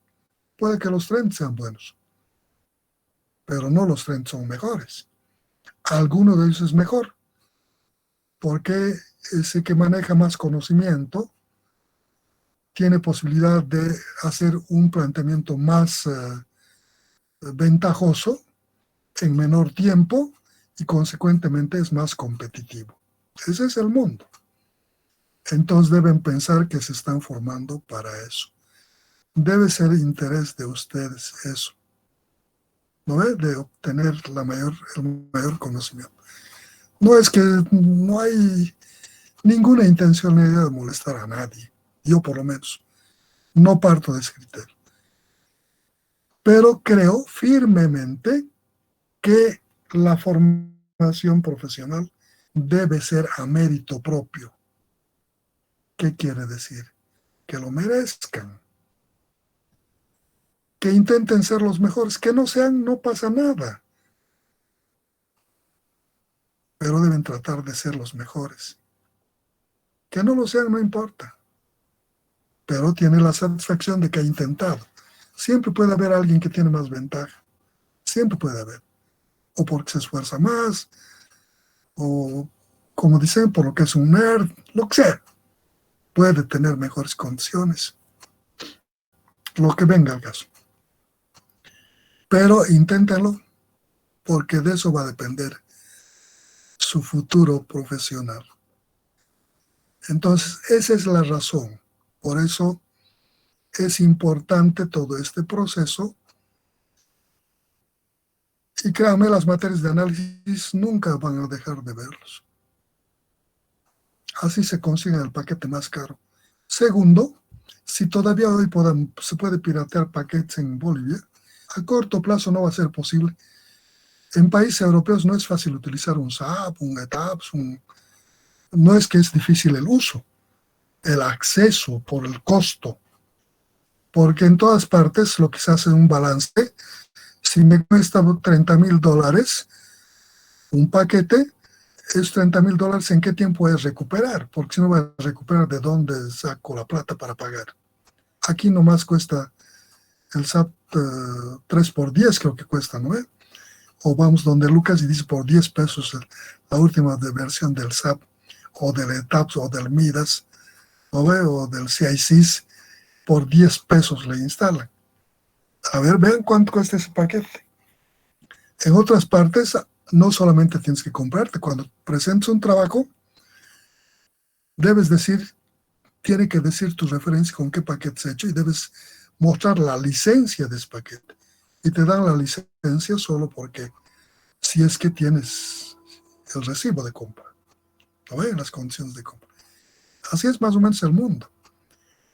A: Puede que los 30 sean buenos, pero no los 30 son mejores. Alguno de ellos es mejor, porque ese que maneja más conocimiento tiene posibilidad de hacer un planteamiento más ventajoso en menor tiempo y consecuentemente es más competitivo. Ese es el mundo. Entonces deben pensar que se están formando para eso. Debe ser interés de ustedes eso, ¿no? De obtener el mayor conocimiento. No es que no hay ninguna intencionalidad de molestar a nadie. Yo por lo menos no parto de ese criterio. Pero creo firmemente que la formación profesional debe ser a mérito propio. ¿Qué quiere decir? Que lo merezcan. Que intenten ser los mejores. Que no sean, no pasa nada. Pero deben tratar de ser los mejores. Que no lo sean, no importa. Pero tiene la satisfacción de que ha intentado. Siempre puede haber alguien que tiene más ventaja. Siempre puede haber. O porque se esfuerza más, o como dicen, por lo que es un nerd, lo que sea. Puede tener mejores condiciones. Lo que venga al caso. Pero inténtenlo, porque de eso va a depender su futuro profesional. Entonces, esa es la razón. Por eso es importante todo este proceso. Y créanme, las materias de análisis nunca van a dejar de verlos. Así se consigue el paquete más caro. Segundo, si todavía hoy se puede piratear paquetes en Bolivia, a corto plazo no va a ser posible. En países europeos no es fácil utilizar un SAP, un ETAPS, no es que es difícil el uso, el acceso por el costo. Porque en todas partes lo que se hace es un balance. Si me cuesta $30,000 un paquete, esos $30,000 ¿en qué tiempo es recuperar? Porque si no voy a recuperar, ¿de dónde saco la plata para pagar? Aquí nomás cuesta el SAP 3x10, creo que cuesta, ¿no? O vamos donde Lucas y dice por 10 pesos la última versión del SAP, o del ETAPS, o del MIDAS, o del CICIS, por 10 pesos le instalan. A ver, vean cuánto cuesta ese paquete. En otras partes, no solamente tienes que comprarte. Cuando presentes un trabajo, tiene que decir tu referencia con qué paquete se ha hecho y debes mostrar la licencia de ese paquete. Y te dan la licencia solo porque si es que tienes el recibo de compra, ¿no ven? Las condiciones de compra. Así es más o menos el mundo.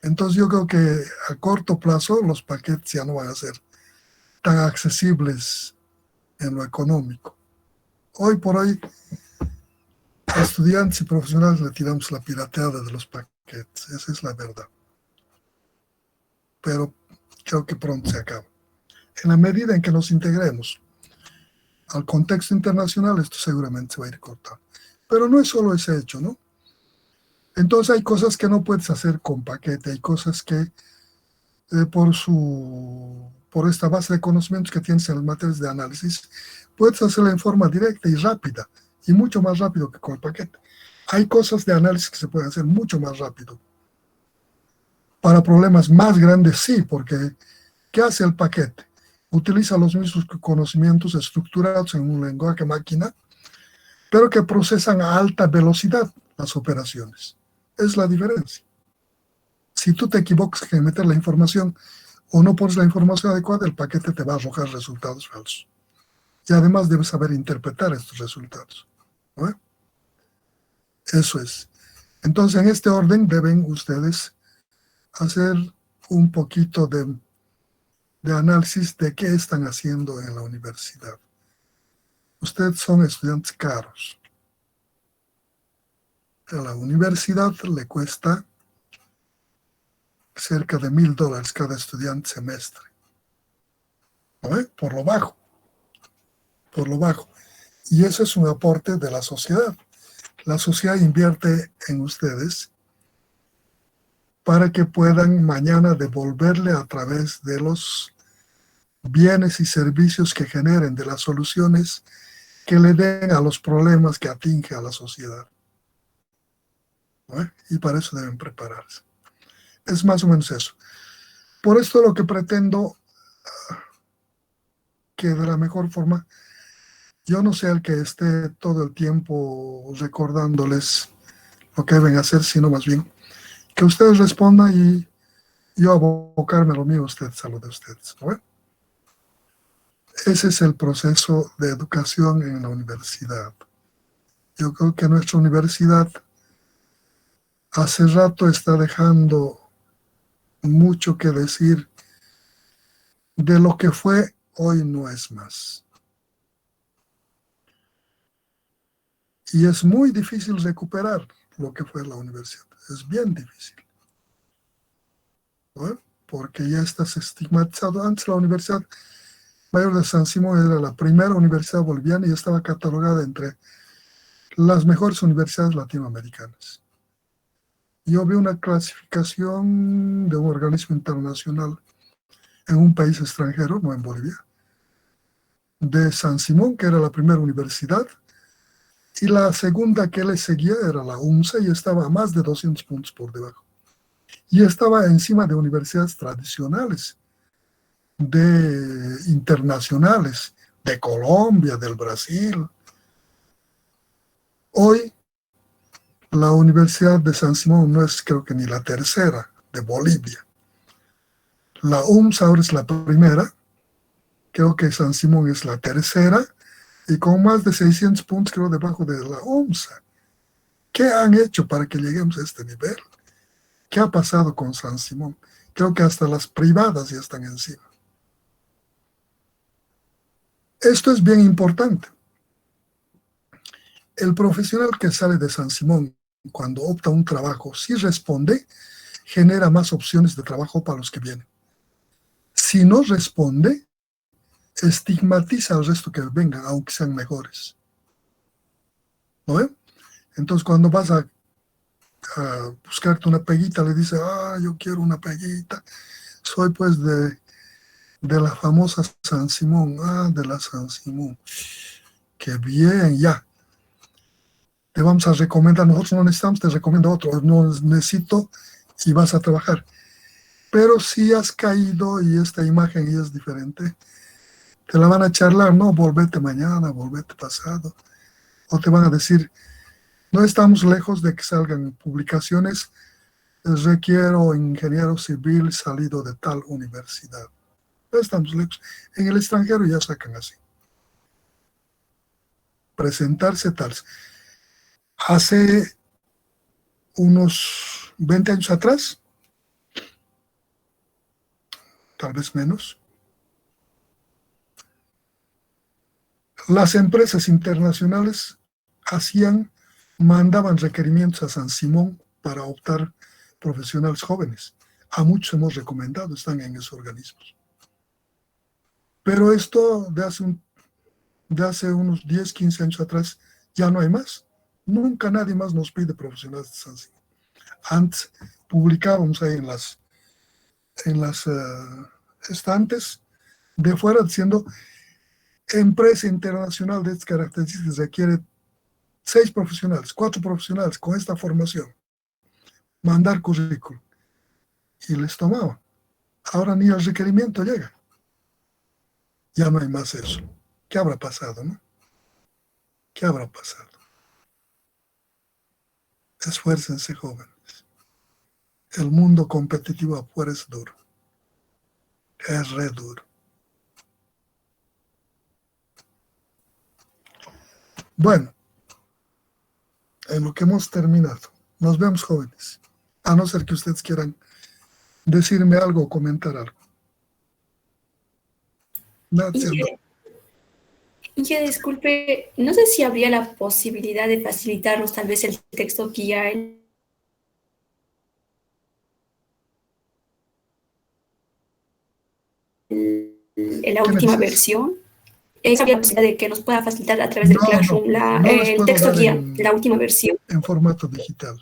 A: Entonces yo creo que a corto plazo los paquetes ya no van a ser tan accesibles en lo económico. Hoy por hoy, a estudiantes y profesionales le tiramos la pirateada de los paquetes. Esa es la verdad. Pero creo que pronto se acaba. En la medida en que nos integremos al contexto internacional, esto seguramente se va a ir cortando. Pero no es solo ese hecho, ¿no? Entonces hay cosas que no puedes hacer con paquete, hay cosas que por esta base de conocimientos que tienes en las materias de análisis, puedes hacerla en forma directa y rápida, y mucho más rápido que con el paquete. Hay cosas de análisis que se pueden hacer mucho más rápido. Para problemas más grandes, sí, porque ¿qué hace el paquete? Utiliza los mismos conocimientos estructurados en un lenguaje máquina, pero que procesan a alta velocidad las operaciones. Es la diferencia. Si tú te equivocas en meter la información o no pones la información adecuada, el paquete te va a arrojar resultados falsos. Y además debes saber interpretar estos resultados, ¿no? Eso es. Entonces, en este orden deben ustedes hacer un poquito de análisis de qué están haciendo en la universidad. Ustedes son estudiantes caros. A la universidad le cuesta cerca de $1,000 cada estudiante semestre. ¿No? Por lo bajo. Por lo bajo. Y eso es un aporte de la sociedad. La sociedad invierte en ustedes para que puedan mañana devolverle a través de los bienes y servicios que generen, de las soluciones que le den a los problemas que atinge a la sociedad. ¿No? Y para eso deben prepararse. Es más o menos eso. Por esto lo que pretendo que de la mejor forma, yo no sea el que esté todo el tiempo recordándoles lo que deben hacer, sino más bien que ustedes respondan y yo abocarme a lo mío, ustedes a lo de ustedes. ¿No? Ese es el proceso de educación en la universidad. Yo creo que nuestra universidad hace rato está dejando mucho que decir de lo que fue, hoy no es más. Y es muy difícil recuperar lo que fue la universidad. Es bien difícil, ¿no? Porque ya estás estigmatizado. Antes la Universidad Mayor de San Simón era la primera universidad boliviana y estaba catalogada entre las mejores universidades latinoamericanas. Yo vi una clasificación de un organismo internacional en un país extranjero, no en Bolivia, de San Simón, que era la primera universidad, y la segunda que le seguía era la UNSA y estaba a más de 200 puntos por debajo. Y estaba encima de universidades tradicionales, de internacionales, de Colombia, del Brasil. Hoy la Universidad de San Simón no es, creo que, ni la tercera de Bolivia. La UMSA ahora es la primera, creo que San Simón es la tercera, y con más de 600 puntos, creo, debajo de la UMSA. ¿Qué han hecho para que lleguemos a este nivel? ¿Qué ha pasado con San Simón? Creo que hasta las privadas ya están encima. Esto es bien importante. El profesional que sale de San Simón, cuando opta un trabajo, si responde, genera más opciones de trabajo para los que vienen. Si no responde, estigmatiza al resto que vengan, aunque sean mejores. ¿No ve? Entonces, cuando vas a buscarte una peguita, le dices, yo quiero una peguita. Soy pues de la famosa San Simón. De la San Simón. Qué bien, ya. Te vamos a recomendar, nosotros no necesitamos, te recomiendo otro, no necesito y vas a trabajar. Pero si has caído y esta imagen ya es diferente, te la van a charlar, no, volvete mañana, volvete pasado. O te van a decir, no estamos lejos de que salgan publicaciones, requiero ingeniero civil salido de tal universidad. No estamos lejos. En el extranjero ya sacan así. Presentarse tal. Hace unos 20 años atrás, tal vez menos, las empresas internacionales mandaban requerimientos a San Simón para optar profesionales jóvenes. A muchos hemos recomendado, están en esos organismos. Pero esto de hace unos 10, 15 años atrás ya no hay más. Nunca nadie más nos pide profesionales de San Simón. Antes publicábamos ahí en las estantes de fuera diciendo empresa internacional de estas características requiere 6 profesionales, 4 profesionales con esta formación. Mandar currículum. Y les tomaban. Ahora ni el requerimiento llega. Ya no hay más eso. ¿Qué habrá pasado, no? ¿Qué habrá pasado? Esfuércense, jóvenes. El mundo competitivo afuera es duro. Es re duro. Bueno, en lo que hemos terminado. Nos vemos, jóvenes. A no ser que ustedes quieran decirme algo o comentar algo.
D: Inge, disculpe, no sé si habría la posibilidad de facilitarnos tal vez el texto que ya en la última versión. ¿Habría la posibilidad de que nos pueda facilitar a través del Classroom el texto guía, la última versión?
A: En formato digital.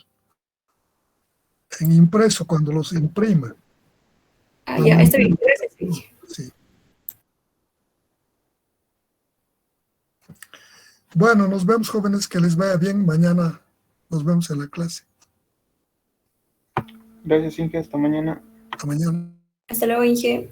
A: En impreso, cuando los imprima.
D: Ya, está bien. Gracias.
A: Sí. Bueno, nos vemos, jóvenes, que les vaya bien. Mañana nos vemos en la clase.
B: Gracias, Inge. Hasta mañana.
A: Hasta mañana.
D: Hasta luego, Inge.